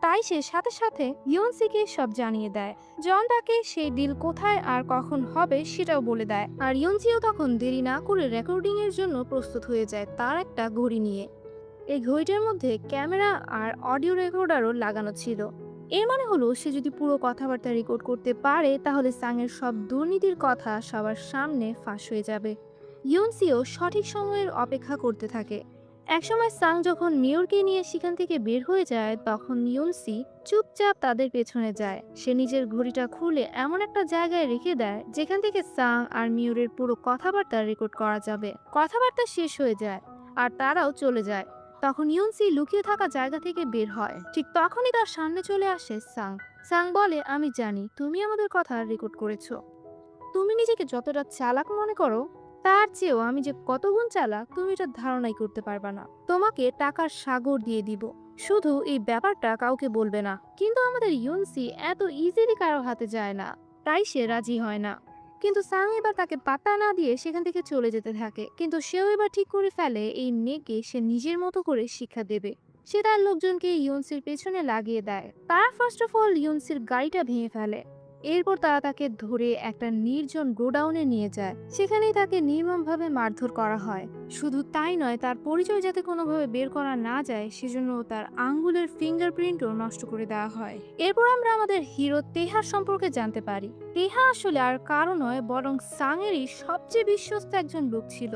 তাই সে সাথে সাথে ইউনসিকে সব জানিয়ে দেয়। জন তাকে সেই ডিল কোথায় আর কখন হবে সেটাও বলে দেয়, আর ইউনসিও তখন দেরি না করে রেকর্ডিং এর জন্য প্রস্তুত হয়ে যায় তার একটা ঘড়ি নিয়ে। এই ঘড়িটার মধ্যে ক্যামেরা আর অডিও রেকর্ডারও লাগানো ছিল। এর মানে হলো সে যদি পুরো কথাবার্তা রেকর্ড করতে পারে তাহলে সাংয়ের সব দুর্নীতির কথা সবার সামনে ফাঁস হয়ে যাবে। ইউনসিও সঠিক সময়ের অপেক্ষা করতে থাকে। একসময় সাং যখন মিওরকে নিয়ে সেখান থেকে বের হয়ে যায় তখন ইউনসি চুপচাপ তাদের পেছনে যায়। সে নিজের ঘড়িটা খুলে এমন একটা জায়গায় রেখে দেয় যেখান থেকে সাং আর মিওরের পুরো কথাবার্তা রেকর্ড করা যাবে। কথাবার্তা শেষ হয়ে যায় আর তারাও চলে যায়। তখন ইউনসি লুকিয়ে থাকা জায়গা থেকে বের হয়। ঠিক তখনই তার সামনে চলে আসে সাং। সাং বলে, আমি জানি তুমি আমাদের কথা রেকর্ড করেছো। তুমি নিজেকে যতটা চালাক মনে করো তার চেয়েও আমি যে কত গুণ চালাক তুমি এটা ধারণাই করতে পারবা না। তোমাকে টাকার সাগর দিয়ে দিব, শুধু এই ব্যাপারটা কাউকে বলবে না। কিন্তু আমাদের ইউনসি এত ইজিলি কারো হাতে যায় না, তাই সে রাজি হয় না। কিন্তু সাং এবার তাকে পাত্তা না দিয়ে সেখান থেকে চলে যেতে থাকে। কিন্তু সেও এবার ঠিক করে ফেলে এই মেয়েকে সে নিজের মতো করে শিক্ষা দেবে। সে তার লোকজনকে ইউনসির পেছনে লাগিয়ে দেয়। তারা ফার্স্ট অফ অল ইউনসির গাড়িটা ভেঙে ফেলে। এরপর তারা তাকে ধরে একটা নির্জন গোডাউনে নিয়ে যায়। সেখানেই তাকে নির্মমভাবে মারধর করা হয়। শুধু তাই নয়, তার পরিচয় যাতে কোনোভাবে বের করা না যায় সেজন্য তার আঙ্গুলের ফিঙ্গারপ্রিন্টও নষ্ট করে দেওয়া হয়। এরপর আমরা আমাদের হিরো তেহার সম্পর্কে জানতে পারি। তেহা আসলে আর কারো নয় বরং সাংয়েরই সবচেয়ে বিশ্বস্ত একজন লোক ছিল।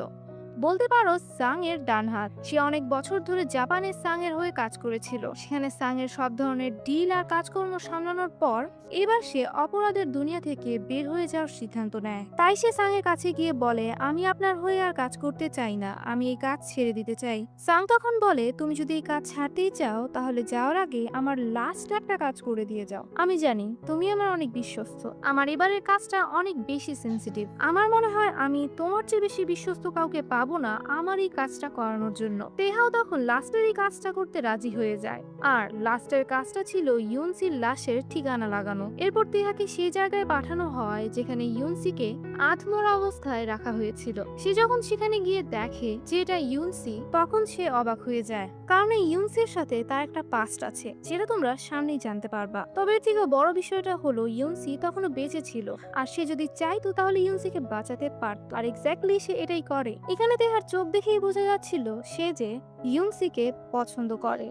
বলতে পারো সাং এর ডান হাত। সে অনেক বছর ধরে জাপানে সাং এর হয়ে কাজ করেছিল। সেখানে সাং এর সব ধরনের ডিল আর কাজকর্ম সামলানোর পর এবার সে অপরাধের দুনিয়া থেকে বের হয়ে যাওয়ার সিদ্ধান্ত নেয়। তাই সে সাং এর কাছে গিয়ে বলে, আমি আপনার হয়ে আর কাজ করতে চাই না, আমি এই কাজ ছেড়ে দিতে চাই। সাং তখন বলে, তুমি যদি এই কাজ ছাড়তেই চাও তাহলে যাওয়ার আগে আমার লাস্ট একটা কাজ করে দিয়ে যাও। আমি জানি তুমি আমার অনেক বিশ্বস্ত, আমার এবারের কাজটা অনেক বেশি সেন্সিটিভ। আমার মনে হয় আমি তোমার চেয়ে বেশি বিশ্বস্ত কাউকে পাবো না আমার এই কাজটা করানোর জন্য। তেহাও তখন লাস্টের এই কাজটা করতে রাজি হয়ে যায়। আর লাস্টের কাজটা ছিল ইউনসির লাশের ঠিকানা লাগানো। এরপর তেহাকে সেই জায়গায় পাঠানো হয় যেখানে ইউনসিকে আধমরা অবস্থায় রাখা হয়েছিল। সে যখন সেখানে গিয়ে দেখে যে এটা ইউনসি তখন সে অবাক হয়ে যায়, কারণ এই ইউনসির সাথে তার একটা পাস্ট আছে যেটা তোমরা সামনেই জানতে পারবা। তবে এর থেকে বড় বিষয়টা হলো ইউনসি তখনও বেঁচে ছিল, আর সে যদি চাইতো তাহলে ইউনসিকে বাঁচাতে পারত, আর এক্স্যাক্টলি সে এটাই করে। এখানে তেহার চোখ দেখেই বোঝা যাচ্ছিল সে যে ইউনসিকে পছন্দ করে।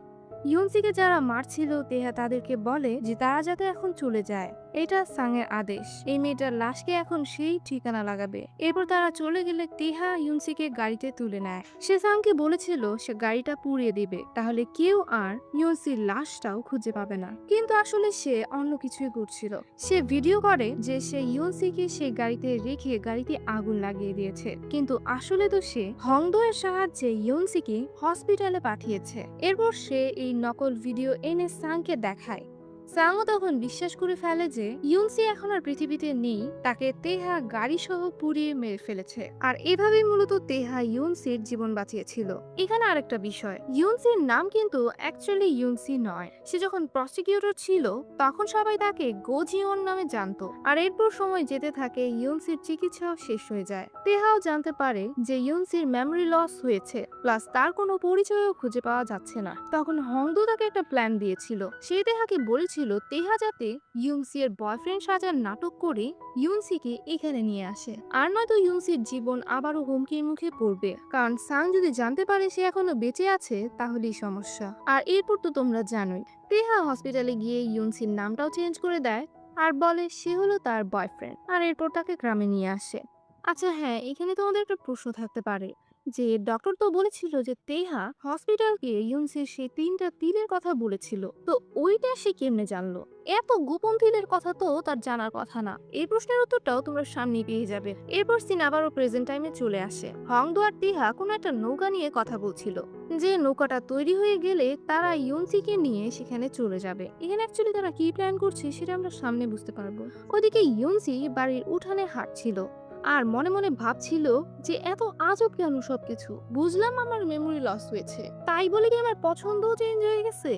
ইউনসিকে যারা মারছিল তেহা তাদেরকে বলে যে তারা যাতে এখন চলে যায়, এটা সাংয়ের আদেশ। এই মেয়েটার লাশকে এখন সেই ঠিকানা লাগাবে। এরপর তারা চলে গেলে তেহা ইউনসিকে গাড়িতে তুলে নেয়। সে সাংকে বলেছিল সে গাড়িটা পুড়িয়ে দিবে, তাহলে কেউ আর ইউনসির লাশটাও খুঁজে পাবে না। কিন্তু আসলে সে অন্য কিছুই করছিল। সে ভিডিও করে যে সে ইউনসিকে সেই গাড়িতে রেখে গাড়িতে আগুন লাগিয়ে দিয়েছে, কিন্তু আসলে তো সে হংদোয়ের সাহায্যে ইউনসিকে হসপিটালে পাঠিয়েছে। এরপর সে এই নকল ভিডিও এনে সাংকে দেখায়। সাংও তখন বিশ্বাস করে ফেলে যে ইউনসি এখন আর পৃথিবীতে নেই, তাকে তেহা গাড়ি সহ পুড়িয়ে মেরে ফেলেছে। আর এভাবেই মূলত তেহা ইউনসির জীবন বাঁচিয়েছিল। এখানে আরেকটা বিষয়, ইউনসির নাম কিন্তু অ্যাকচুয়ালি ইউনসি নয়। সে যখন প্রসিকিউটর ছিল তখন সবাই তাকে গোজিওন নামে জানতো। আর এরপর সময় যেতে থাকে, ইউনসির চিকিৎসাও শেষ হয়ে যায়। তেহাও জানতে পারে যে ইউনসির মেমরি লস হয়েছে, প্লাস তার কোনো পরিচয়ও খুঁজে পাওয়া যাচ্ছে না। তখন হংদো তাকে একটা প্ল্যান দিয়েছিল। সে তেহাকে বলেছিল তেহা যাতে ইউনসি এর বয়ফ্রেন্ড সাজার নাটক করে ইউনসিকে এখানে নিয়ে আসে, আর নয়তো ইউনসির জীবন আবারও হুমকির মুখে পড়বে। কারণ সাং যদি জানতে পারে সে এখনো বেঁচে আছে তাহলেই সমস্যা। আর এরপর তো তোমরা জানোই, তেহা হসপিটালে গিয়ে ইউনসির নামটাও চেঞ্জ করে দেয় আর বলে সে হলো তার বয়ফ্রেন্ড, আর এরপর তাকে গ্রামে নিয়ে আসে। আচ্ছা হ্যাঁ, এখানে তোমাদের একটা প্রশ্ন থাকতে পারে, যে ডক্টর তো বলেছিল যে তেহা হসপিটালকে ইউনসির সেই 3টা তীরের কথা বলেছিল, তো ওইটা সে কেমনে জানলো? এত গোপন তীরের কথা তো তার জানার কথা না। এই প্রশ্নের উত্তরটাও তোমরা সামনে পেয়ে যাবে। এরপর সিন আবারও প্রেজেন্ট টাইমে চলে আসে। হংদো আর তেহা কোনো একটা নৌকা নিয়ে কথা বলছিল, যে নৌকাটা তৈরি হয়ে গেলে তারা ইউনসিকে নিয়ে সেখানে চলে যাবে। এখানে অ্যাকচুয়ালি তারা কি প্ল্যান করছে সেটা আমরা সামনে বুঝতে পারবো। ওদিকে ইউনসি বাড়ির উঠানে হাঁটছিল আর মনে মনে ভাবছিল যে এত আজব কেন সবকিছু। বুঝলাম আমার মেমোরি লস হয়েছে, তাই বলে কি আমার পছন্দও চেঞ্জ হয়ে গেছে?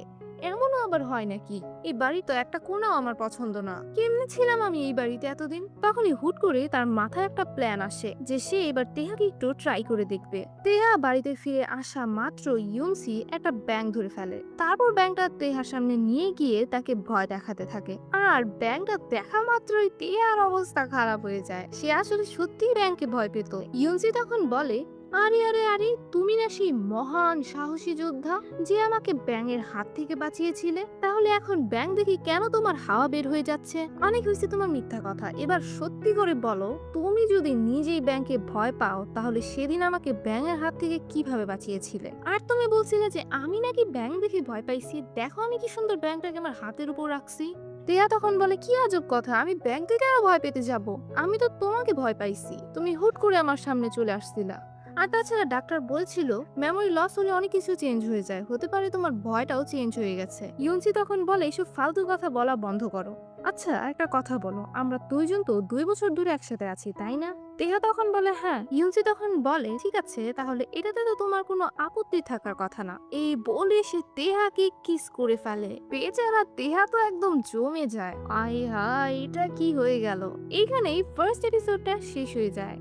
এমনও আবার হয় নাকি? এই বাড়ি তো একটা কোনাও আমার পছন্দ না। কেমনে ছিলাম আমি এই বাড়িতে এতদিন? তখনই হুট করে তার মাথায় একটা প্ল্যান আসে যে সে এবার তেহাকে একটু ট্রাই করে দেখবে। তেহা বাড়িতে ফিরে আসা মাত্র ইউনসি একটা ব্যাঙ ধরে ফেলে। তারপর ব্যাঙটা তেহার সামনে নিয়ে গিয়ে তাকে ভয় দেখাতে থাকে। আর ব্যাঙটা দেখা মাত্রই তেহার অবস্থা খারাপ হয়ে যায়। সে আসলে সত্যিই ব্যাঙকে ভয় পেত। ইউনসি তখন বলে, আরে আরে আরে, তুমি না সেই মহান সাহসী যোদ্ধা যে আমাকে ব্যাঙের হাত থেকে বাঁচিয়েছিলে? তাহলে এখন ব্যাঙ দেখি কেন তোমার হাওয়া বের হয়ে যাচ্ছে? অনেক হয়েছে তোমার মিথ্যা কথা, এবার সত্যি করে বলো, তুমি যদি নিজেই ব্যাঙকে ভয় পাও তাহলে সেদিন আমাকে ব্যাঙের হাত থেকে কিভাবে বাঁচিয়েছিলে? আর তুমি বলছিলে যে আমি নাকি ব্যাঙ দেখে ভয় পাইছি, দেখো আমি কি সুন্দর ব্যাঙটাকে আমার হাতের উপর রাখছি। তেয়া তখন বলে, কি আজব কথা, আমি ব্যাংকে কেন ভয় পেতে যাব? আমি তো তোমাকে ভয় পাইছি, তুমি হুট করে আমার সামনে চলে আসছিলা। আর তাছাড়া ডাক্তার বলছিল মেমোরি লস হলে অনেক কিছু চেঞ্জ হয়ে যায়, হতে পারে তোমার ভয়টাও চেঞ্জ হয়ে গেছে। ইউনসি তখন বলে, এসব ফালতু কথা বলা বন্ধ করো। আচ্ছা একটা কথা বলো, আমরা দুইজন তো 2 বছর ধরে একসাথে আছি তাই না? তেহা তখন বলে হ্যাঁ। ইউনসি তখন বলে, ঠিক আছে তাহলে এটাতে তো তোমার কোনো আপত্তি থাকার কথা না। এই বলে সে তেহাকে কিস করে ফেলে। বেচারা তেহা তো একদম জমে যায়। আয় হায়, এটা কি হয়ে গেল? এইখানেই ফার্স্ট এপিসোডটা শেষ হয়ে যায়।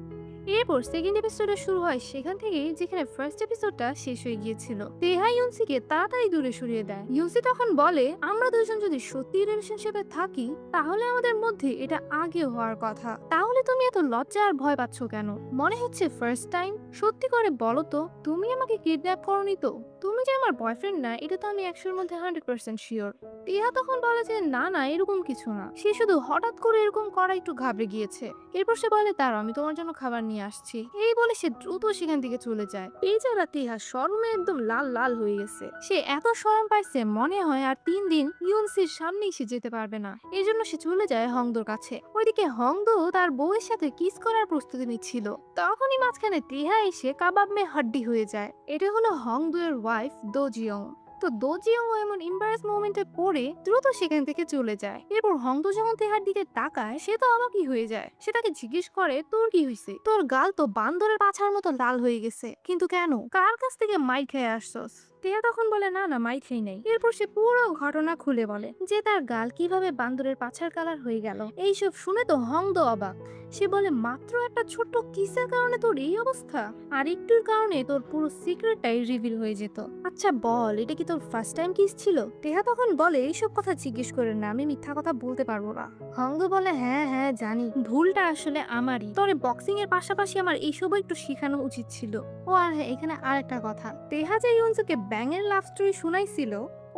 এরপর সেকেন্ড এপিসোডটা শুরু হয় সেখান থেকে যেখানে ফার্স্ট এপিসোডটা শেষ হয়ে গিয়েছিল। তেহা ইউনসিকে তাড়াতাড়ি দূরে সরিয়ে দেয়। ইউনসি তখন বলে, আমরা দুজন যদি সত্যি রিলেশনশিপে থাকি তাহলে আমাদের মধ্যে এটা আগে হওয়ার কথা। তাহলে তুমি এত লজ্জা আর ভয় পাচ্ছ কেন? মনে হচ্ছে ফার্স্ট টাইম। সত্যি করে বলো তো, তুমি আমাকে কিডন্যাপ করনি তো? তুমি যে আমার বয়ফ্রেন্ড না এটা তো আমি 100-এর মধ্যে 100% শিওর। টিয়া তখন বলে যে না না, এরকম কিছু না, সে শুধু হঠাৎ করে এরকম করা একটু ঘাবড়ে গিয়েছে। এরপর সে বলে, দাঁড়াও আমি তোমার জন্য খাবার নিয়ে আসছি। এই বলে সে দ্রুত সেখান থেকে চলে যায়। বেচারা টিয়া শরমে একদম লাল লাল হয়ে গেছে। সে এত শরম পাইছে মনে হয় আর 3 দিন ইউনসির সামনেই সে যেতে পারবে না। এই জন্য সে চলে যায় হংদোর কাছে। ওইদিকে হংদো তার বউয়ের সাথে কিস করার প্রস্তুতি নিচ্ছিল। তখনই মাঝখানে টিহা এসে কাবাব মে হাড্ডি হয়ে যায়। এটা হলো হংদো এর ওয়াইফ দোজিয়ং। তো দোজিয়ং এমন এম্বারেস মোমেন্টে পড়ে দ্রুত সেখান থেকে চলে যায়। এরপর হংদো যখন তেহার দিকে তাকায় সে তো অবাকই হয়ে যায়। সে তাকে জিজ্ঞেস করে, তোর কি হয়েছে? তোর গাল তো বান্দরের পাছার মতো লাল হয়ে গেছে, কিন্তু কেন? কার কাছ থেকে মাইর খেয়ে আসছস? তেয়া তখন বলে, না না মাইর খেয়ে নেই। এরপর সে পুরো ঘটনা খুলে বলে যে তার গাল কিভাবে বান্দরের পাছার কালার হয়ে গেল। এইসব শুনে তো হংদো অবাক। সে বলে, মাত্র একটা ছোট্ট কিসের কারণে তোর এই অবস্থা? আর একটুর কারণে তোর পুরো সিক্রেটটাই রিভিল হয়ে যেত। আচ্ছা বল, এটা কি তোর ফার্স্ট টাইম কিস ছিল? তেহা তখন বলে, এইসব কথা জিজ্ঞেস করে না, আমি মিথ্যা কথা বলতে পারবো না। হংদো বলে, হ্যাঁ হ্যাঁ জানি, ভুলটা আসলে আমারই। তোরে বক্সিং এর পাশাপাশি আমার এইসবও একটু শেখানো উচিত ছিল। ও আর হ্যাঁ, এখানে আর একটা কথা, তেহা যে ইউনসুকে ব্যাঙের লাভ স্টোরি শুনাইছিল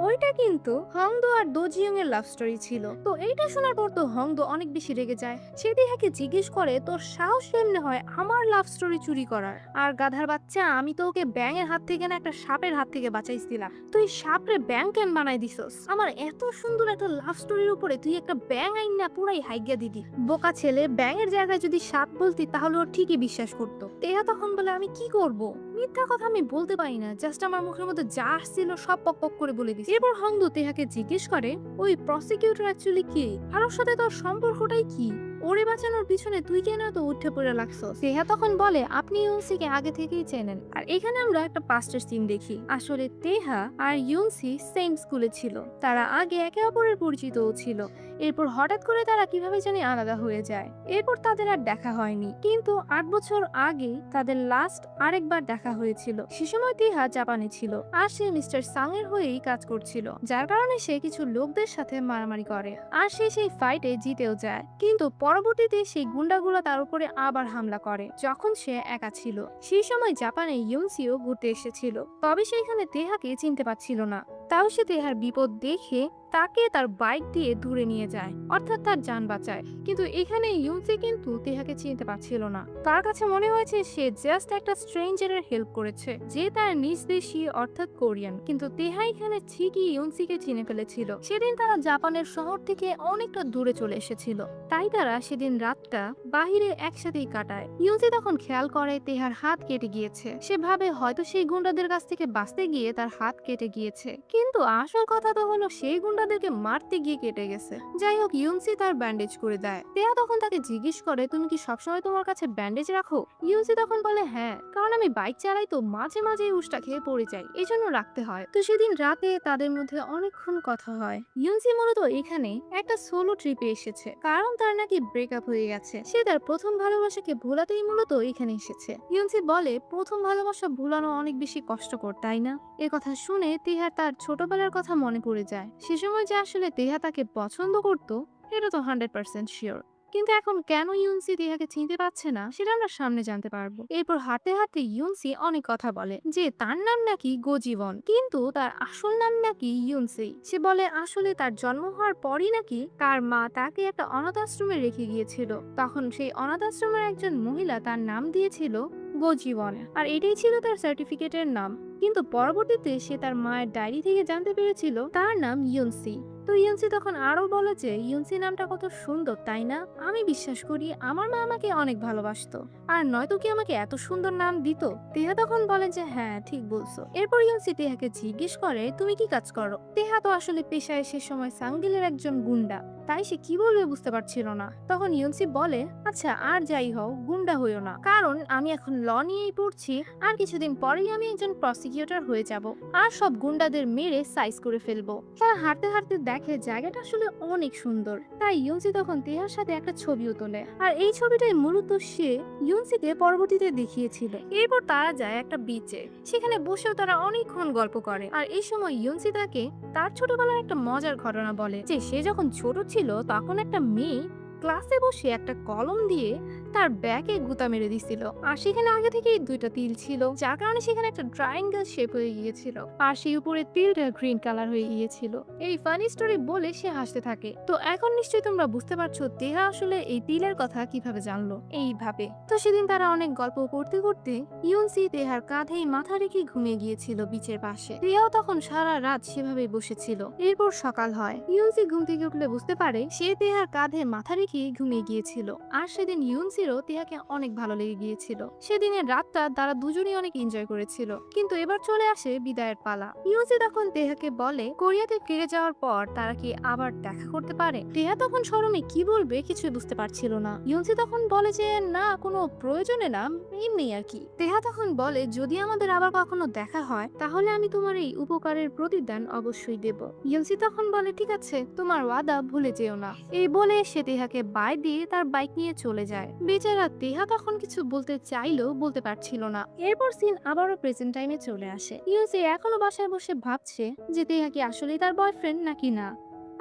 ওইটা কিন্তু হংদো আর দোজিয়ং এর লাভ স্টোরি ছিল। তো এইটা শোনার পর তো হংদো অনেক বেশি রেগে যায়। সে তেহাকে জিজ্ঞেস করে, তোর সাহস কেমনে হয় আমার লাভ স্টোরি চুরি করার? আর গাধার বাচ্চা, আমি তো ওকে ব্যাঙের হাত থেকে না একটা সাপের হাত থেকে বাঁচাইছিলাম, তুই সাপরে ব্যাং কেন বানাই দিছস? আমার এত সুন্দর একটা লাভ স্টোরির উপরে তুই একটা ব্যাং আইন না পুরাই হাইগা দিদি। বোকা ছেলে, ব্যাঙের জায়গায় যদি সাপ বলতি তাহলে ও ঠিকই বিশ্বাস করতো। তেহা তখন বলে, আমি কি করব? মিথ্যা কথা আমি বলতে পারি না, জাস্ট আমার মুখের মধ্যে যা আসছিল সব পক পক করে বলে দিছি। এরপর হংদো তেহাকে জিজ্ঞেস করে, ওই প্রসিকিউটর অ্যাকচুয়ালি কে? আর ওর সাথে তোর সম্পর্কটাই কি? ওরে বাঁচানোর পিছনে তুই কেন তো উঠে পড়ে লাগছস? তেহা তখন বলে, আপনি ইউনসিকে আগে থেকেই চেনেন। আর এখানে আমরা একটা পাস্টের সিন দেখি। আসলে তেহা আর ইউনসি সেম স্কুলে ছিল, তারা আগে একে অপরের পরিচিতও ছিল। এরপর হঠাৎ করে তারা কিভাবে জানি আলাদা হয়ে যায়। এরপর তাদের আর দেখা হয়নি, কিন্তু 8 বছর আগে তাদের লাস্ট আরেকবার দেখা হয়েছিল। সে সময় তেহা জাপানে ছিল আর সে মিস্টার সাং এর হয়েই কাজ করছিল, যার কারণে সে কিছু লোকদের সাথে মারামারি করে আর সে সেই ফাইটে জিতেও যায়। কিন্তু পরবর্তীতে সেই গুন্ডাগুলো তার উপরে আবার হামলা করে যখন সে একা ছিল। সেই সময় জাপানে ইউনসিও ঘুরতে এসেছিল, তবে সেখানে তেহাকে চিনতে পারছিল না। তাও সে তেহার বিপদ দেখে তাকে তার বাইক দিয়ে দূরে নিয়ে যায়, অর্থাৎ তার জান বাঁচায়। কিন্তু এখানে ইউনসি কিন্তু তেহাকে চিনতে পারছিল না। তার কাছে মনে হয়েছে সে জাস্ট একটা স্ট্রেঞ্জারের হেল্প করেছে, যে তার নিজ দেশি অর্থাৎ কোরিয়ান। কিন্তু তেহা এখানে ঠিকই ইউনসিকে চিনে ফেলেছিল। সেদিন তারা জাপানের শহর থেকে অনেকটা দূরে চলে এসেছিল, তাই তারা সেদিন রাতটা বাহিরে একসাথেই কাটায়। ইউনসি তখন খেয়াল করে তেহার হাত কেটে গিয়েছে। সে ভাবে হয়তো সেই গুন্ডাদের কাছ থেকে বাঁচতে গিয়ে তার হাত কেটে গিয়েছে, কিন্তু আসল কথা তো হলো সেই গুন্ডাদেরকে মারতে গিয়ে কেটে গেছে। যাই হোক, ইউনসি তার ব্যান্ডেজ করে দেয়। তেহা তখন তাকে জিজ্ঞেস করে, তুমি কি সবসময় তোমার কাছে ব্যান্ডেজ রাখো? ইউনসি তখন বলে, হ্যাঁ, কারণ আমি বাইক চালাই তো মাঝে মাঝে উষ্টা খেয়ে পড়ে যাই, এই জন্য রাখতে হয়। তো সেদিন রাতে তাদের মধ্যে অনেকক্ষণ কথা হয়। ইউনসি মূলত এখানে একটা সোলো ট্রিপে এসেছে, কারণ তার নাকি ব্রেকআপ হয়ে গেছে। সে তার প্রথম ভালোবাসাকে ভোলাতেই মূলত এখানে এসেছে। ইউনসি বলে, প্রথম ভালোবাসা ভুলানো অনেক বেশি কষ্টকর, তাই না? এ কথা শুনে তেহা তার ছোটবেলার কথা মনে পড়ে যায়। সে সময় যে আসলে তেহা তাকে পছন্দ করতো এটা তো 100% শিওর। কিন্তু এখন কেন ইউনসি তেহাকে চিনতে পারছে না সেটা আমরা সামনে জানতে পারবো। এরপর হাঁটতে হাঁটতে ইউনসি অনেক কথা বলে যে তার নাম নাকি গোজীবন, কিন্তু তার আসল নাম নাকি ইউনসি। সে বলে আসলে তার জন্ম হওয়ার পরই নাকি তার মা তাকে একটা অনাথ আশ্রমে রেখে গিয়েছিল। তখন সেই অনাথ আশ্রমের একজন মহিলা তার নাম দিয়েছিল গোজীবন, আর এটাই ছিল তার সার্টিফিকেটের নাম। কিন্তু পরবর্তীতে সে তার মায়ের ডায়েরি থেকে জানতে পেরেছিল তার নাম ইউনসি। তো ইউনসি তখন আরো বলে যে ইউনসি নামটা কত সুন্দর, তাই না? আমি বিশ্বাস করি আমার মা আমাকে অনেক ভালোবাসতো, আর নয়তো কি আমাকে এত সুন্দর নাম দিত। তেহা তখন বলে যে হ্যাঁ, ঠিক বলছো। এরপর ইউনসি তেহাকে জিজ্ঞেস করে, তুমি কি কাজ করো? তেহা তো আসলে পেশায় সে সময় সাংগিলের একজন গুন্ডা, তাই সে কি বলবে বুঝতে পারছিল না। তখন ইউনসি বলে, আচ্ছা আর যাই হও, গুন্ডা হইও না, কারণ আমি এখন ল নিয়েই পড়ছি, আর কিছুদিন পরেই আমি একজন প্রসিকিউটর হয়ে যাব, আর সব গুন্ডাদের মেরে সাইজ করে ফেলবো। তারা হাঁটতে হাঁটতে দেখে জায়গাটা আসলে অনেক সুন্দর, তাই ইউনসি তখন তেহার সাথে একটা ছবিও তোলে, আর এই ছবিটাই মূলত সে ইউনসিকে পরবর্তীতে দেখিয়েছিল। এরপর তারা যায় একটা বিচে, সেখানে বসেও তারা অনেকক্ষণ গল্প করে। আর এই সময় ইউনসি তাকে তার ছোটবেলার একটা মজার ঘটনা বলে যে সে যখন ছোট ছিল তখন একটা মেয়ে ক্লাসে বসে একটা কলম দিয়ে তার ব্যাগে গুতা মেরে দিছিল, আর সেখানে আগে থেকেই দুইটা তিল ছিল, যার কারণে সেখানে একটা ট্রায়াঙ্গেল শেপ হয়ে গিয়েছিল, আর সেই উপরে তিলটা গ্রিন কালার হয়ে গিয়েছিল। এই ফানি স্টোরি বলে সে হাসতে থাকে। তো এখন নিশ্চয়ই তোমরা বুঝতে পারছো তেহা আসলে এই তিলের কথা কিভাবে জানলো। এইভাবে তো সেদিন তারা অনেক গল্প করতে করতে ইউনসি তেহার কাঁধেই মাথা রেখে ঘুমিয়ে গিয়েছিল বিচের পাশে। তেহাও তখন সারা রাত সেভাবেই বসেছিল। এরপর সকাল হয়, ইউনসি ঘুম থেকে উঠলে বুঝতে পারে সে তেহার কাঁধে মাথা রেখে ঘুমিয়ে গিয়েছিল। আর সেদিন ইউনসিরও তেহাকে অনেক ভালো লেগে গিয়েছিল। সেদিনের রাতটা তারা দুজনেই অনেক এনজয় করেছিল। কিন্তু এবার চলে আসে বিদায়ের পালা। ইউনসি তখন তেহাকে বলে কোরিয়াতে ফিরে যাওয়ার পর তারা কি আবার দেখা করতে পারে। তেহা তখন শরমে কি বলবে কিছুই বুঝতে পারছিল না। ইউনসি তখন বলে যে না, কোনো প্রয়োজনে না, এমনি আর কি। তেহা তখন বলে যদি আমাদের আবার কখনো দেখা হয় তাহলে আমি তোমার এই উপকারের প্রতিদান অবশ্যই দেব। ইউনসি তখন বলে ঠিক আছে, তোমার ওয়াদা ভুলে যেও না। এই বলে সে তেহাকে বাই দিয়ে তার বাইক নিয়ে চলে যায়। বেচারা তেহা তখন কিছু বলতে চাইলেও বলতে পারছিল না। এরপর সিন আবারও প্রেজেন্ট টাইমে চলে আসে। ইউনসি এখনো বাসায় বসে ভাবছে যে তেহা কি আসলেই তার বয়ফ্রেন্ড নাকি না।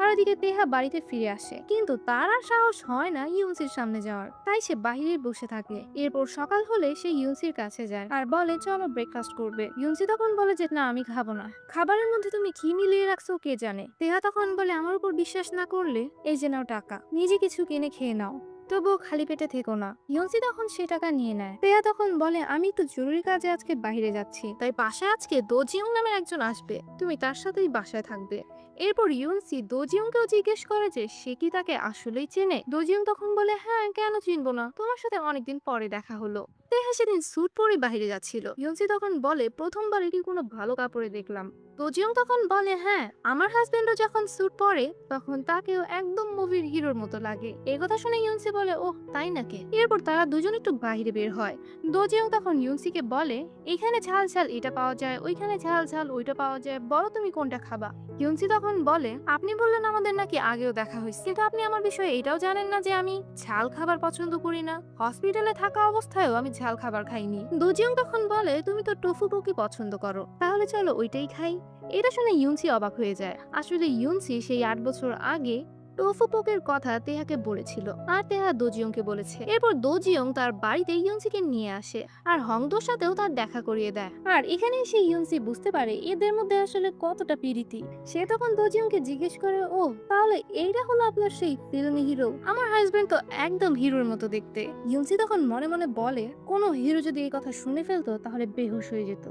আর ওদিকে তেহা বাড়িতে ফিরে আসে, কিন্তু তার আর সাহস হয় না ইউনসির সামনে যাওয়ার, তাই সে বাহিরে বসে থাকে। এরপর সকাল হলে সে ইউনসির কাছে যায় আর বলে চলো ব্রেকফাস্ট করবে। ইউনসি তখন বলে যে না, আমি খাবো না। খাবারের মধ্যে তুমি কি মিলিয়ে রাখছো কে জানে। তেহা তখন বলে আমার উপর বিশ্বাস না করলে এই যে নাও টাকা, নিজে কিছু কিনে খেয়ে নাও, তবুও খালি পেটে থেকো না। ইউনসি তখন সে টাকা নিয়ে নেয়। তেয়া তখন বলে আমি একটু জরুরি কাজে আজকে বাইরে যাচ্ছি, তাই বাসায় আজকে দোজিউং নামের একজন আসবে, তুমি তার সাথেই বাসায় থাকবে। এরপর ইউনসি দোজিউংকেও জিজ্ঞেস করে যে সে কি তাকে আসলেই চেনে। দোজিউং তখন বলে হ্যাঁ, কেন চিনবো না, তোমার সাথে অনেকদিন পরে দেখা হলো। তেহা সেদিন স্যুট পরে বাইরে যাচ্ছিল। ইউনসি তখন বলে প্রথমবার এটি কোনো ভালো কাপড়ে দেখলাম। দোজিউং তখন বলে হ্যাঁ, আমার হাজবেন্ডও যখন স্যুট পরে তখন তাকেও একদম মুভির হিরোর মতো লাগে। এই কথা শুনে ইউনসি বলে ওহ তাই নাকি। এরপর তারা দুজন একটু বাইরে বের হয়। দোজিউং তখন ইউনসিকে বলে এখানে ঝাল ঝাল এটা পাওয়া যায়, ওইখানে ঝাল ঝাল ওইটা পাওয়া যায়, বলো তুমি কোনটা খাবা। ইউনসি তখন বলে আপনি বললেন আমাদের নাকি আগেও দেখা হয়েছে, কিন্তু আপনি আমার বিষয়ে এটাও জানেন না যে আমি ঝাল খাবার পছন্দ করি না। হসপিটালে থাকা অবস্থায়ও আমি ঝাল খাবার খাইনি। দোজিউং তখন বলে তুমি তো টোফু পোকি পছন্দ করো, তাহলে চলো ওইটাই খাই। এটা শুনে ইউনসি অবাক হয়ে যায়। আসলে ইউনসি সেই 8 বছর আগে টোফুপোকের কথা তেহাকে বলেছিল আর তেহা দোজিয়ংকে বলেছে। এরপর দোজিয়ং তার বাড়িতে ইউনসিকে নিয়ে আসে আর হংদোর সাথেও তার দেখা করিয়ে দেয়। আর এখানেই সেই ইউনসি বুঝতে পারে এদের মধ্যে আসলে কতটা প্রীতি। সে তখন দোজিয়ংকে জিজ্ঞেস করে, ও তাহলে এইটা হলো আপনার সেই ফিল্মি হিরো? আমার হাজবেন্ড তো একদম হিরোর মতো দেখতে। ইউনসি তখন মনে মনে বলে, কোনো হিরো যদি এই কথা শুনে ফেলতো তাহলে বেহুশ হয়ে যেত।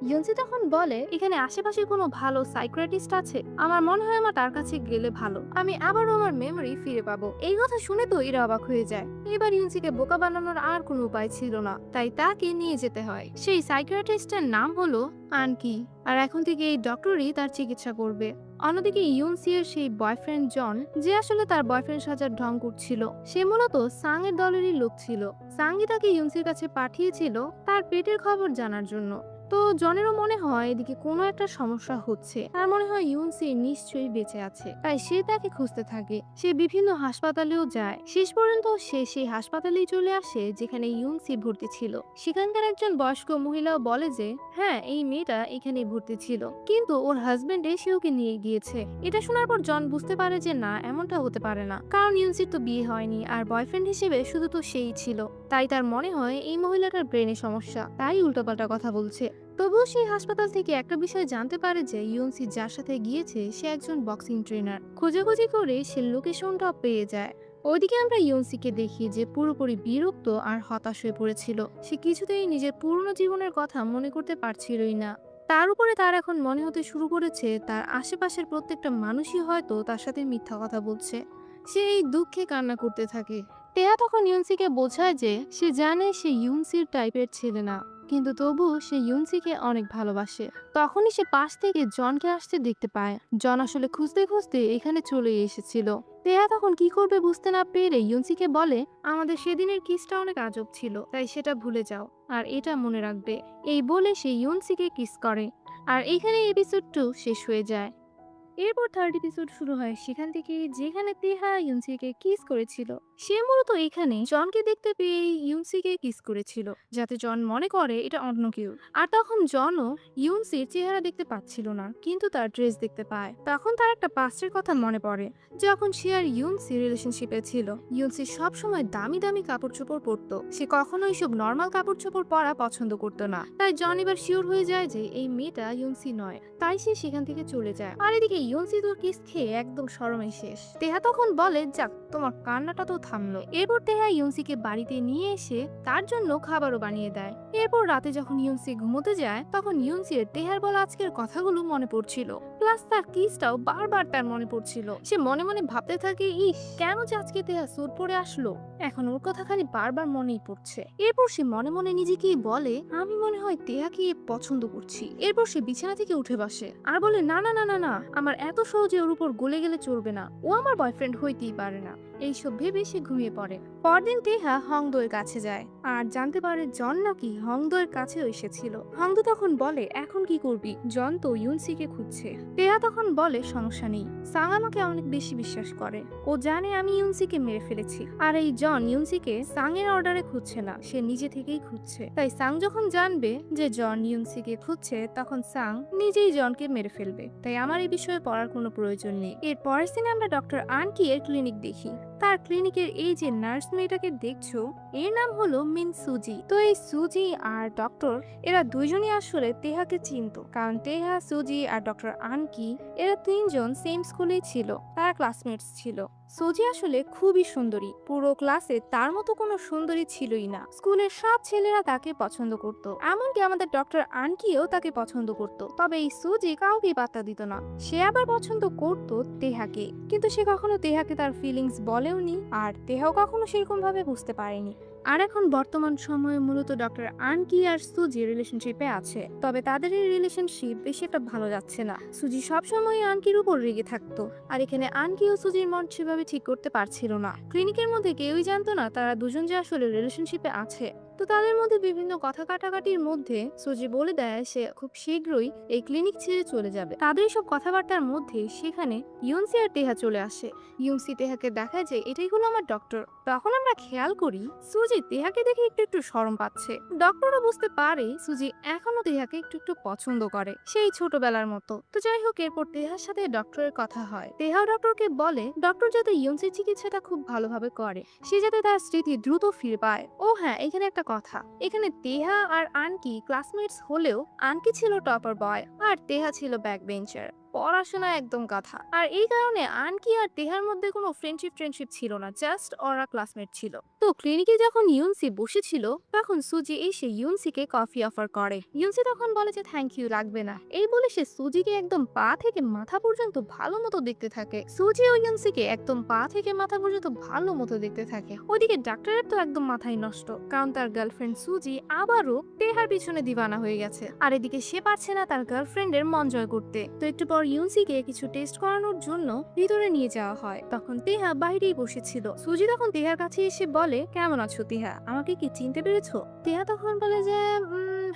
ইউনসি তখন বলে, এখানে আশেপাশে কোনো ভালো সাইকিয়াট্রিস্ট আছে? আমার মনে হয় আমার তার কাছে গেলে ভালো, আমি আবারও আমার মেমোরি ফিরে পাবো। এই কথা শুনে তো এরা অবাক হয়ে যায়। এবার ইউনসিকে বোকা বানানোর আর কোনো উপায় ছিল না, তাই তাকে নিয়ে যেতে হয়। সেই সাইকিয়াট্রিস্টের নাম হলো আনকি, আর এখন থেকে এই ডক্টরই তার চিকিৎসা করবে। অন্যদিকে ইউনসিয়ের সেই বয়ফ্রেন্ড জন, যে আসলে তার বয়ফ্রেন্ড সাজার ঢং করছিল, সে মূলত সাং এর দলেরই লোক ছিল। সাংই তাকে ইউনসির কাছে পাঠিয়েছিল তার পেটের খবর জানার জন্য। তো জনেরও মনে হয় এদিকে কোনো একটা সমস্যা হচ্ছে, আর মনে হয় ইউনসি নিশ্চয়ই বেঁচে আছে, তাই সে তাকে খুঁজতে থাকে। সে বিভিন্ন হাসপাতালেও যায়, শেষ পর্যন্ত সে সেই হাসপাতালেই চলে আসে যেখানে ইউনসি ভর্তি ছিল। সেখানকার একজন বয়স্ক মহিলাও বলে যে হ্যাঁ, এই মেয়েটা এখানেই ভর্তি ছিল, কিন্তু ওর হাজবেন্ড এসে ওকে নিয়ে গিয়েছে। এটা শোনার পর জন বুঝতে পারে যে না, এমনটা হতে পারে না, কারণ ইউনসির তো বিয়ে হয়নি আর বয়ফ্রেন্ড হিসেবে শুধু তো সেই ছিল। তাই তার মনে হয় এই মহিলাটার ব্রেনে সমস্যা, তাই উল্টোপাল্টা কথা বলছে। তবুও সেই হাসপাতাল থেকে একটা বিষয় জানতে পারে যে ইউনসি যার সাথে গিয়েছে সে একজন বক্সিং ট্রেনার। খোঁজাখুঁজি করে সে লোকেশনটা পেয়ে যায়। ওইদিকে আমরা ইউনসিকে দেখি যে পুরোপুরি বিরক্ত আর হতাশ হয়ে পড়েছিল। সে কিছুতেই নিজের পুরনো জীবনের কথা মনে করতে পারছিলই না। তার উপরে তার এখন মনে হতে শুরু করেছে তার আশেপাশের প্রত্যেকটা মানুষই হয়তো তার সাথে মিথ্যা কথা বলছে। সে এই দুঃখে কান্না করতে থাকে। তেয়া তখন ইউনসিকে বোঝায় যে সে জানে সে ইউনসির টাইপের ছেলে না, কিন্তু তবু সে ইউনসিকে অনেক ভালোবাসে। তখনই সে পাশ থেকে জনকে আসতে দেখতে পায়। জন আসলে খুঁজতে খুঁজতে এখানে চলে এসেছিল। তেয়া তখন কি করবে বুঝতে না পেরে ইউনসিকে বলে, আমাদের সেদিনের কিসটা অনেক আজব ছিল, তাই সেটা ভুলে যাও আর এটা মনে রাখবে। এই বলে সে ইউনসিকে কিস করে, আর এখানে এপিসোড 2 শেষ হয়ে যায়। এরপর থার্ড এপিসোড শুরু হয় সেখান থেকে, যেখানে তেহা ইউনসিকে কিস করেছিল। সে মূলত এখানে জনকে দেখতে পেয়ে ইউনসিকে কিস করেছিল, যাতে জন মনে করে এটা অন্য কেউ। আর তখন জনও ইউনসির চেহারা দেখতে পাচ্ছিল না, কিন্তু তার ড্রেস দেখতে পায়। তখন তার একটা পাস্টের কথা মনে পড়ে, যখন সে আর ইউনসি রিলেশনশিপে ছিল। ইউনসি সবসময় দামি দামি কাপড় চোপড় পরতো, সে কখনো এইসব নর্মাল কাপড় চোপড় পরা পছন্দ করতো না। তাই জন এবার শিওর হয়ে যায় যে এই মেয়েটা ইউনসি নয়, তাই সে সেখান থেকে চলে যায়। আর এদিকে ইউনসি তোর কিস খেয়ে একদম শরমে শেষ। তেহা তখন বলে, যাক তোমার কান্নাটা তো থামলো। এরপর তেহা ইউনসিকে বাড়িতে নিয়ে এসে তার জন্য খাবারও বানিয়ে দেয়। এরপর রাতে যখন ইউনসি ঘুমোতে যায়, তখন ইউনসির তেহার বলা আজকের কথাগুলো মনে পড়ছিল, প্লাস তার কিসটাও বারবার তার মনে পড়ছিল। সে মনে মনে ভাবতে থাকে, ইস কেন যে আজকে তেহা সুর পরে আসলো, এখন ওর কথা খালি বারবার মনেই পড়ছে। এরপর সে মনে মনে নিজেকেই বলে, আমি মনে হয় তেহাকে পছন্দ করছি। এরপর সে বিছানা থেকে উঠে বসে আর বলে, না না না না না, আমার এত সহজে ওর উপর গলে গেলে চলবে না, ও আমার বয়ফ্রেন্ড হইতেই পারে না। এইসব ভেবে সে ঘুমিয়ে পড়ে। পরদিন তেহা হংদোয়ের কাছে যায় আর জানতে পারে জন নাকি হংদোয়ের কাছেও এসেছিল। হংদো তখন বলে, এখন কি করবি, জন তো ইউনসিকে খুঁজছে। তেহা তখন বলে, সমস্যা নেই, সাং আমাকে অনেক বেশি বিশ্বাস করে, ও জানে আমি ইউনসিকে মেরে ফেলেছি। আর এই জন ইউনসিকে সাং এর অর্ডারে খুঁজছে না, সে নিজে থেকেই খুঁজছে। তাই সাং যখন জানবে যে জন ইউনসিকে খুঁজছে, তখন সাং নিজেই জনকে মেরে ফেলবে। তাই আমার এই বিষয়ে পড়ার কোনো প্রয়োজন নেই। এর পরের দিন আমরা ডক্টর আনকি এর ক্লিনিক দেখি। তার ক্লিনিকের এই যে নার্স মেয়েটাকে দেখছো, এর নাম হলো মিন সুজি। তো এই সুজি আর ডক্টর, এরা দুইজনই আসলে তেহাকে চিনতো, কারণ তেহা, সুজি আর ডক্টর আনকি এরা তিনজন সেম স্কুলেই ছিল, তারা ক্লাসমেটস ছিল। সুজি আসলে খুবই সুন্দরী, পুরো ক্লাসে তার মতো কোনো সুন্দরী ছিলই না। স্কুলের সব ছেলেরা তাকে পছন্দ করত, এমনকি আমাদের ডক্টর আনকিও তাকে পছন্দ করত। তবে এই সুজি কাউকে পাত্তা দিত না, সে আবার পছন্দ করত তেহাকে, কিন্তু সে কখনো তেহাকে তার ফিলিংস বলেওনি, আর তেহাও কখনো সেরকম ভাবে বুঝতে পারেনি। আর এখন বর্তমান সময়ে মূলত ডক্টর আনকি আর সুজি রিলেশনশিপে আছে, তবে তাদের এই রিলেশনশিপ বেশি একটা ভালো যাচ্ছে না। সুজি সবসময় আনকির উপর রেগে থাকতো, আর এখানে আনকি ও সুজির মন সেভাবে ঠিক করতে পারছিল না। ক্লিনিকের মধ্যে কেউই জানতো না তারা দুজন যে আসলে রিলেশনশিপে আছে। তো তাদের মধ্যে বিভিন্ন কথা কাটাকাটির মধ্যে সুজি বলে দেয় সে খুব শীঘ্রই এই ক্লিনিক ছেড়ে চলে যাবে। তাদের সব কথাবার্তার মধ্যে সেখানে ইউনসি আর টেহা চলে আসে। ইউনসি টেহাকে দেখায় যে এটাই হলো আমার ডক্টর। তখন আমরা খেয়াল করি সুজি টেহাকে দেখে একটু একটু শরম পাচ্ছে। ডক্টরও বুঝতে পারে সুজি এখনো টেহাকে একটু একটু পছন্দ করে, সেই ছোটবেলার মতো। তো যাই হোক, এরপর টেহার সাথে ডক্টরের কথা হয়। টেহাও ডক্টরকে বলে ডক্টর যাতে ইউনসির চিকিৎসাটা খুব ভালোভাবে করে, সে যাতে তার স্মৃতি দ্রুত ফিরে পায়। ও হ্যাঁ, এখানে একটা কথা, এখানে টেহা আর আনকি ক্লাসমেটস হলেও আনকি ছিল টপার বয় আর টেহা ছিল ব্যাক বেঞ্চার, পড়াশোনা একদম গাধা। আর এই কারণে আনকি আর টেহার মধ্যে কোনো ফ্রেন্ডশিপ ছিল না, জাস্ট ওরা ক্লাসমেট ছিল। তো ক্লিনিকে যখন ইউনসি বসেছিল তখন সুজি এসে ইউনসিকে কফি অফার করে। ইউনসি তখন বলে যে থ্যাংক ইউ, লাগবে না। এই বলে সে সুজিকে একদম পা থেকে মাথা পর্যন্ত ভালো মতো দেখতে থাকে। সুজি ও ইউনসিকে একদম পা থেকে মাথা পর্যন্ত ভালো মতো দেখতে থাকে। ওইদিকে ডাক্তারের তো একদম মাথায় নষ্ট, কারণ তার গার্লফ্রেন্ড সুজি আবারও টেহার পিছনে দিওয়ানা হয়ে গেছে। আর এদিকে সে পারছে না তার গার্লফ্রেন্ডের মন জয় করতে। তো একটু পর ইউনসিকে কিছু টেস্ট করানোর জন্য ভিতরে নিয়ে যাওয়া হয়। তখন টেহা বাইরেই বসেছিল। সুজি তখন টেহার কাছে এসে বলে কেমন আছো টেহা, আমাকে কি চিনতে পেরেছো? টেহা তখন বলে যে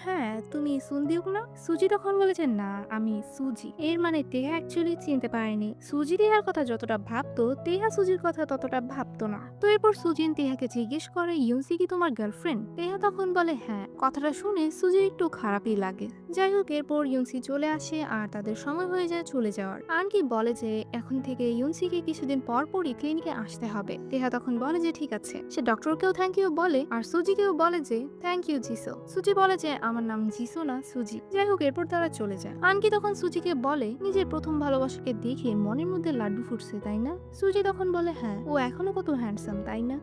হ্যাঁ, তুমি সুনদিউক না? সুজি তখন বলে যে না, আমি সুজি। এর মানে টেহা অ্যাকচুয়ালি চিনতে পারেনি। সুজি টেহার কথা যতটা ভাবতো টেহা সুজির কথা ততটা ভাবতো না। তো এরপর সুজিন টেহাকে জিজ্ঞেস করে ইউনসি কি তোমার গার্লফ্রেন্ড? টেহা তখন বলে হ্যাঁ। কথাটা শুনে সুজির একটু খারাপই লাগে। যাই হোক, এরপর ইউনসি চলে আসে আর তাদের সময় হয়ে যায় চলে যাওয়ার। আনকি বলে যে এখন থেকে ইউনসিকে কিছুদিন পর পরই ক্লিনিকে আসতে হবে। টেহা তখন বলে যে ঠিক আছে। সে ডক্টরকেও থ্যাংক ইউ বলে আর সুজিকেও বলে যে থ্যাংক ইউ জিসো। সুজি বলে যে আমার নাম জিসো না, সুজি। যাই হোক, এরপর তারা চলে যায়। আনকি তখন সুজিকে বলে নিজের প্রথম ভালোবাসাকে দেখে মনের মধ্যে লাড্ডু ফুটছে, তাই না? সুজি তখন বলে হ্যাঁ, ও এখনো কত হ্যান্ডসাম, তাই না?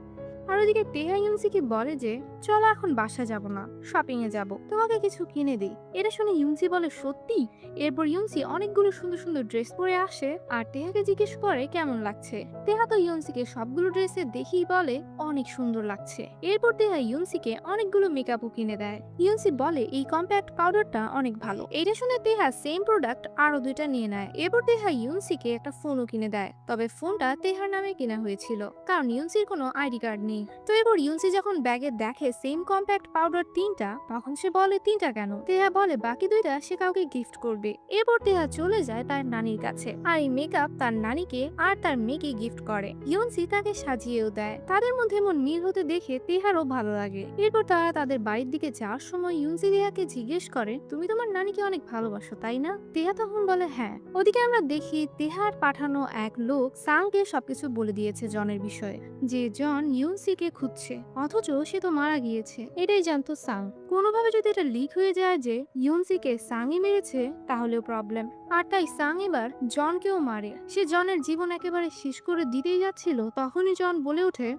আর ওদিকে টেহা ইউনসিকে বলে যে চলো এখন বাসা যাব না, শপিং এ যাব, তোমাকে কিছু কিনে দিই। এটা শুনে ইউনসি বলে সত্যি? এরপর ইউনসি অনেকগুলো সুন্দর সুন্দর ড্রেস পরে আসে আর টেহাকে জিজ্ঞেস করে কেমন লাগছে। টেহা তো ইউনসিকে সবগুলো ড্রেসে দেখেই বলে অনেক সুন্দর লাগছে। এরপর টেহা ইউনসিকে অনেকগুলো মেকআপও কিনে দেয়। ইউনসি বলে এই কম্প্যাক্ট পাউডারটা অনেক ভালো। এটা শুনে টেহা সেম প্রোডাক্ট আরো দুইটা নিয়ে নেয়। এরপর টেহা ইউনসিকে একটা ফোনও কিনে দেয়, তবে ফোনটা টেহার নামে কেনা হয়েছিল কারণ ইউনসির কোনো আইডি কার্ড নেই। তো এরপর ইউনসি যখন ব্যাগে দেখে সেম কম্প্যাক্ট পাউডার তিনটা, তখন সে বলে তিনটা কেন? টেহা বলে বাকি দুইটা সে কাউকে গিফট করবে। এরপর টেহা চলে যায় তার নানির কাছে আর এই মেকআপ তার নানিকে আর তার মেয়েকে গিফট করে। ইউনসি তাকে সাজিয়েও দেয়। তাদের মধ্যে এমন মিল হতে দেখে টেহারও ভালো লাগে। এরপর তারা তাদের বাড়ির দিকে যাওয়ার সময় ইউনসি টেহাকে জিজ্ঞেস করে তুমি তোমার নানিকে অনেক ভালোবাসো, তাই না? টেহা তখন বলে হ্যাঁ। ওদিকে আমরা দেখি টেহার পাঠানো এক লোক সাংকে সবকিছু বলে দিয়েছে জনের বিষয়ে, যে জন ইউনসিকে খুঁজছে, অথচ সে তো মারা গিয়েছে। এটাই জানতো সাং। কোনোভাবে যদি এটা লিক হয়ে যায় যে ইউনসিকে সাংই মেরেছে তাহলেও প্রবলেম। আর তাই সাং এবার জনকেও মারে। সে জনের জীবন একেবারে শেষ করে দিতেই যাচ্ছিল, তখনই জন বলে ওঠে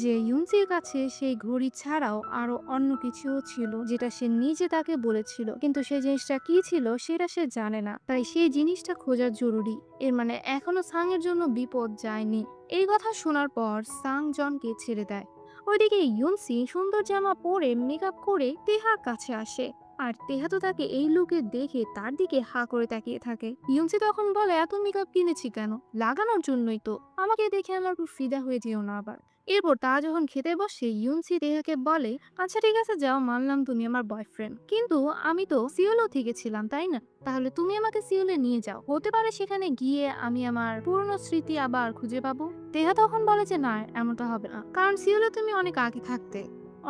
যে ইউনসির কাছে সেই ঘড়ি ছাড়াও আরো অন্য কিছুও ছিল যেটা সে নিজে তাকে বলেছিল, কিন্তু সেই জিনিসটা কি ছিল সেটা সে জানে না, তাই সেই জিনিসটা খোঁজা জরুরি। এর মানে এখনো সাং এর জন্য বিপদ যায়নি। এই কথা শোনার পর সাং জনকে ছেড়ে দেয়। ওইদিকে ইউনসি সুন্দর জামা পরে মেকআপ করে টেহার কাছে আসে আর টেহা তো তাকে এই লুকে দেখে তার দিকে হা করে তাকিয়ে থাকে। ইউনসি তখন বলে এত মেকআপ কিনেছি কেন? লাগানোর জন্যই তো, আমাকে দেখে আমার খুব ফিদা হয়ে যেও না আবার। এরপর তারা যখন খেতে বসে ইউনসি টেহাকে বলে আচ্ছা ঠিক আছে যাও, মানলাম তুমি আমার বয়ফ্রেন্ড, কিন্তু আমি তো সিওলও থেকে ছিলাম, তাই না? তাহলে তুমি আমাকে সিওলে নিয়ে যাও, হতে পারে সেখানে গিয়ে আমি আমার পুরনো স্মৃতি আবার খুঁজে পাবো। টেহা তখন বলে যে না, এমনটা হবে না, কারণ সিওলে তুমি অনেক আগে থাকতে,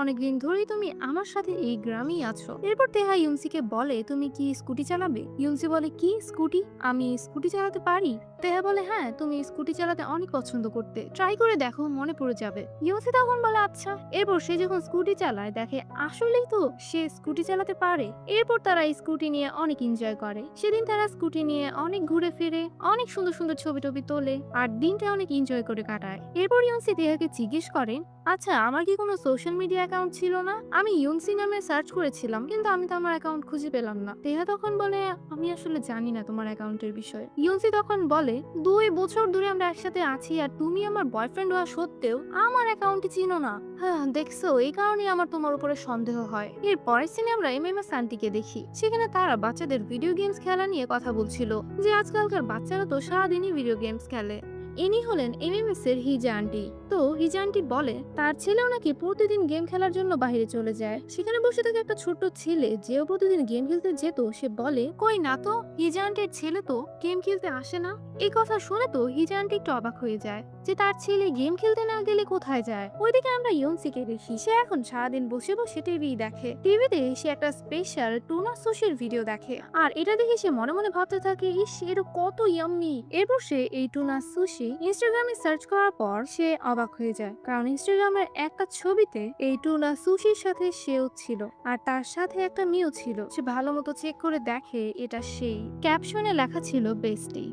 অনেকদিন ধরেই তুমি আমার সাথে এই গ্রামেই আছো। এরপর টেহা ইউনসিকে বলে তুমি কি স্কুটি চালাবে? ইউনসি বলে কি স্কুটি? আমি স্কুটি চালাতে পারি? টেহা বলে হ্যাঁ, তুমি স্কুটি চালাতে অনেক পছন্দ করতে, ট্রাই করে দেখো, মনে পড়ে যাবে। ইউনসি তখন বলে আচ্ছা। এরপর সে যখন স্কুটি চালায় দেখে আসলেই তো সে স্কুটি চালাতে পারে। এরপর তারা স্কুটি নিয়ে অনেক এনজয় করে। সেদিন তারা স্কুটি নিয়ে অনেক ঘুরে ফিরে, অনেক সুন্দর সুন্দর ছবি টবি তোলে আর দিনটা অনেক এনজয় করে কাটায়। এরপর ইউনসি টেহাকে জিজ্ঞেস করে আচ্ছা আমার কি কোনো সোশ্যাল মিডিয়া অ্যাকাউন্ট ছিল না? আমি ইউনসি নামে সার্চ করেছিলাম কিন্তু আমি তো আমার অ্যাকাউন্ট খুঁজে পেলাম না। টেহা তখন বলে আমি আসলে জানি না তোমার অ্যাকাউন্টের বিষয়ে। ইউনসি তখন বলে 2 বছর ধরে আমরা একসাথে আছি আর তুমি আমার বয়ফ্রেন্ড হওয়া সত্ত্বেও আমার অ্যাকাউন্টে চিনো না। হ্যাঁ দেখছো, এই কারণে আমার তোমার উপরে সন্দেহ হয়। এর পরের সিনে আমরা এমএমএ শান্তিকে দেখি। সেখানে তারা বাচ্চাদের ভিডিও গেমস খেলা নিয়ে কথা বলছিল যে আজকালকার বাচ্চারা তো সারাদিনই ভিডিও গেমস খেলে। ইনি হলেন এমএমএস এর হিজা আন্টি। তো হিজা আন্টি বলে তার ছেলেও নাকি প্রতিদিন গেম খেলার জন্য বাইরে চলে যায়। সেখানে বসে থাকে একটা ছোট্ট ছেলে, যেও প্রতিদিন গেম খেলতে যেত। সে বলে, কই না তো, হিজা আন্টির ছেলে তো গেম খেলতে আসে না। এই কথা শুনে তো হিজা আন্টি একটু অবাক হয়ে যায় যে তার ছেলে গেম খেলতে না গেলে কোথায় যায়। ওইদিকে আমরা ইয়নসিকে দেখি, সে এখন সারাদিন বসে বসে টিভি দেখে। টিভিতে সে একটা স্পেশাল টুনা সুশির ভিডিও দেখে, আর এটা দেখে সে মনে মনে ভাবতে থাকে, ইস এটা কত ইয়াম্মি। এরপর সে এই টুনা সুশি ইনস্টাগ্রামে সার্চ করার পর সে অবাক হয়ে যায়, কারণ ইনস্টাগ্রামের একটা ছবিতে এই টুনা সুশির সাথে সেও ছিল, আর তার সাথে একটা মেয়েও ছিল। সে ভালো মতো চেক করে দেখে এটা সেই। ক্যাপশনে লেখা ছিল বেস্টি।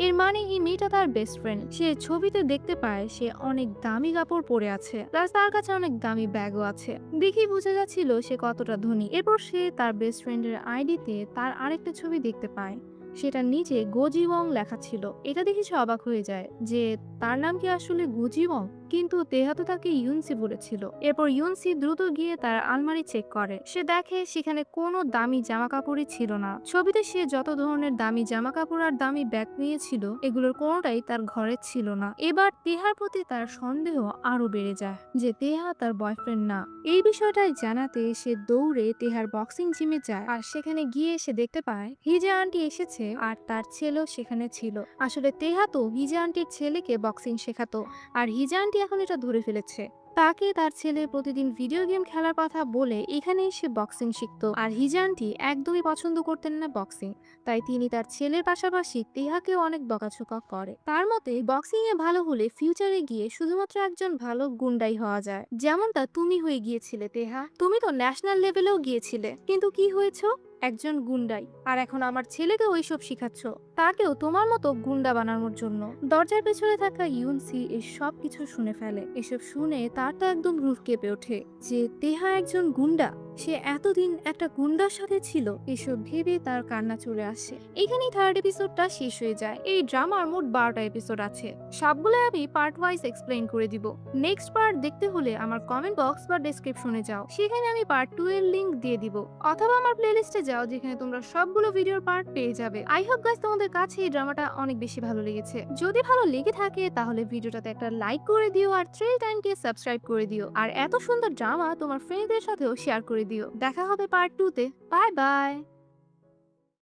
এর মানে এই মেয়েটা তার বেস্ট ফ্রেন্ড। সে ছবিতে দেখতে পায় সে অনেক দামি কাপড় পরে আছে, প্লাস তার কাছে অনেক দামি ব্যাগও আছে। দেখেই বোঝা যাচ্ছিল সে কতটা ধনী। এরপর সে তার বেস্ট ফ্রেন্ডের আইডিতে তার আরেকটা ছবি দেখতে পায়, সেটা নিচে গোজিবং লেখা ছিল। এটা দেখে সে অবাক হয়ে যায় যে তার নাম কি আসলে গোজিবং, কিন্তু তেহা তো তাকে ইউনসি বলেছিল। এরপর ইউনসি দ্রুত গিয়ে তার আলমারি চেক করে। সে দেখে সেখানে কোনো দামি জামা কাপড়ই ছিল না। ছবিতে সে যত ধরনের দামি জামা কাপড় আর দামি ব্যাগ নিয়েছিল, এগুলোর কোনোটাই তার ঘরে ছিল না। এবার তেহার প্রতি তার সন্দেহ আরো বেড়ে যায় যে তেহা তার বয়ফ্রেন্ড না। এই বিষয়টাই জানাতে সে দৌড়ে তেহার বক্সিং জিমে যায়, আর সেখানে গিয়ে সে দেখতে পায় হিজা আন্টি এসেছে আর তার ছেলেও সেখানে ছিল। আসলে তেহা তো হিজা আন্টির ছেলেকে বক্সিং শেখাতো, আর হিজা আন্টি এখন এটা ধরে ফেলেছে। তাকে তার ছেলে প্রতিদিন ভিডিও গেম খেলার কথা বলে এখানে এসে বক্সিং শিখতো, আর হিজা আন্টি একদমই পছন্দ করতেন না বক্সিং। তাই তিনি তার ছেলের পাশাপাশি তেহাকেও অনেক বকাঝকা করে। তার মতে বক্সিং এ ভালো হলে ফিউচারে গিয়ে শুধুমাত্র একজন ভালো গুন্ডাই হওয়া যায়, যেমনটা তুমি হয়ে গিয়েছিলে তেহা। তুমি তো ন্যাশনাল লেভেলেও গিয়েছিলে, কিন্তু কি হয়েছো? একজন গুন্ডাই। আর এখন আমার ছেলেকে ওইসব শিখাচ্ছ, তাকেও তোমার মতো গুন্ডা বানানোর জন্য। দরজার পেছনে থাকা ইউনসি এই সব কিছু শুনে ফেলে। এসব শুনে তার তো একদম রুখ কেঁপে ওঠে যে তেহা একজন গুন্ডা, সে এতদিন একটা গুন্ডার সাথে ছিল। এসব ভেবে তার কান্না চলে আসে। এখানেই থার্ড এপিসোডটা শেষ হয়ে যায়। এই ড্রামার মোট 12টা এপিসোড আছে, সবগুলো আমি পার্ট ওয়াইজ এক্সপ্লেইন করে দিব। নেক্সট পার্ট দেখতে হলে আমার কমেন্ট বক্স বা ডেসক্রিপশনে যাও, সেখানে আমি পার্ট 2 এর লিংক দিয়ে দিব, অথবা আমার প্লেলিস্টে যাও যেখানে তোমরা সবগুলো ভিডিওর পার্ট পেয়ে যাবে। আই হোপ গাইস তোমাদের কাছে এই ড্রামাটা অনেক বেশি ভালো লেগেছে। যদি ভালো লেগে থাকে তাহলে ভিডিওটাতে একটা লাইক করে দিও, আর থ্রিল টাইমকে সাবস্ক্রাইব করে দিও, আর এত সুন্দর ড্রামা তোমার ফ্রেন্ডদের সাথেও শেয়ার করে দিও। দেখা হবে পার্ট 2 তে। Bye bye.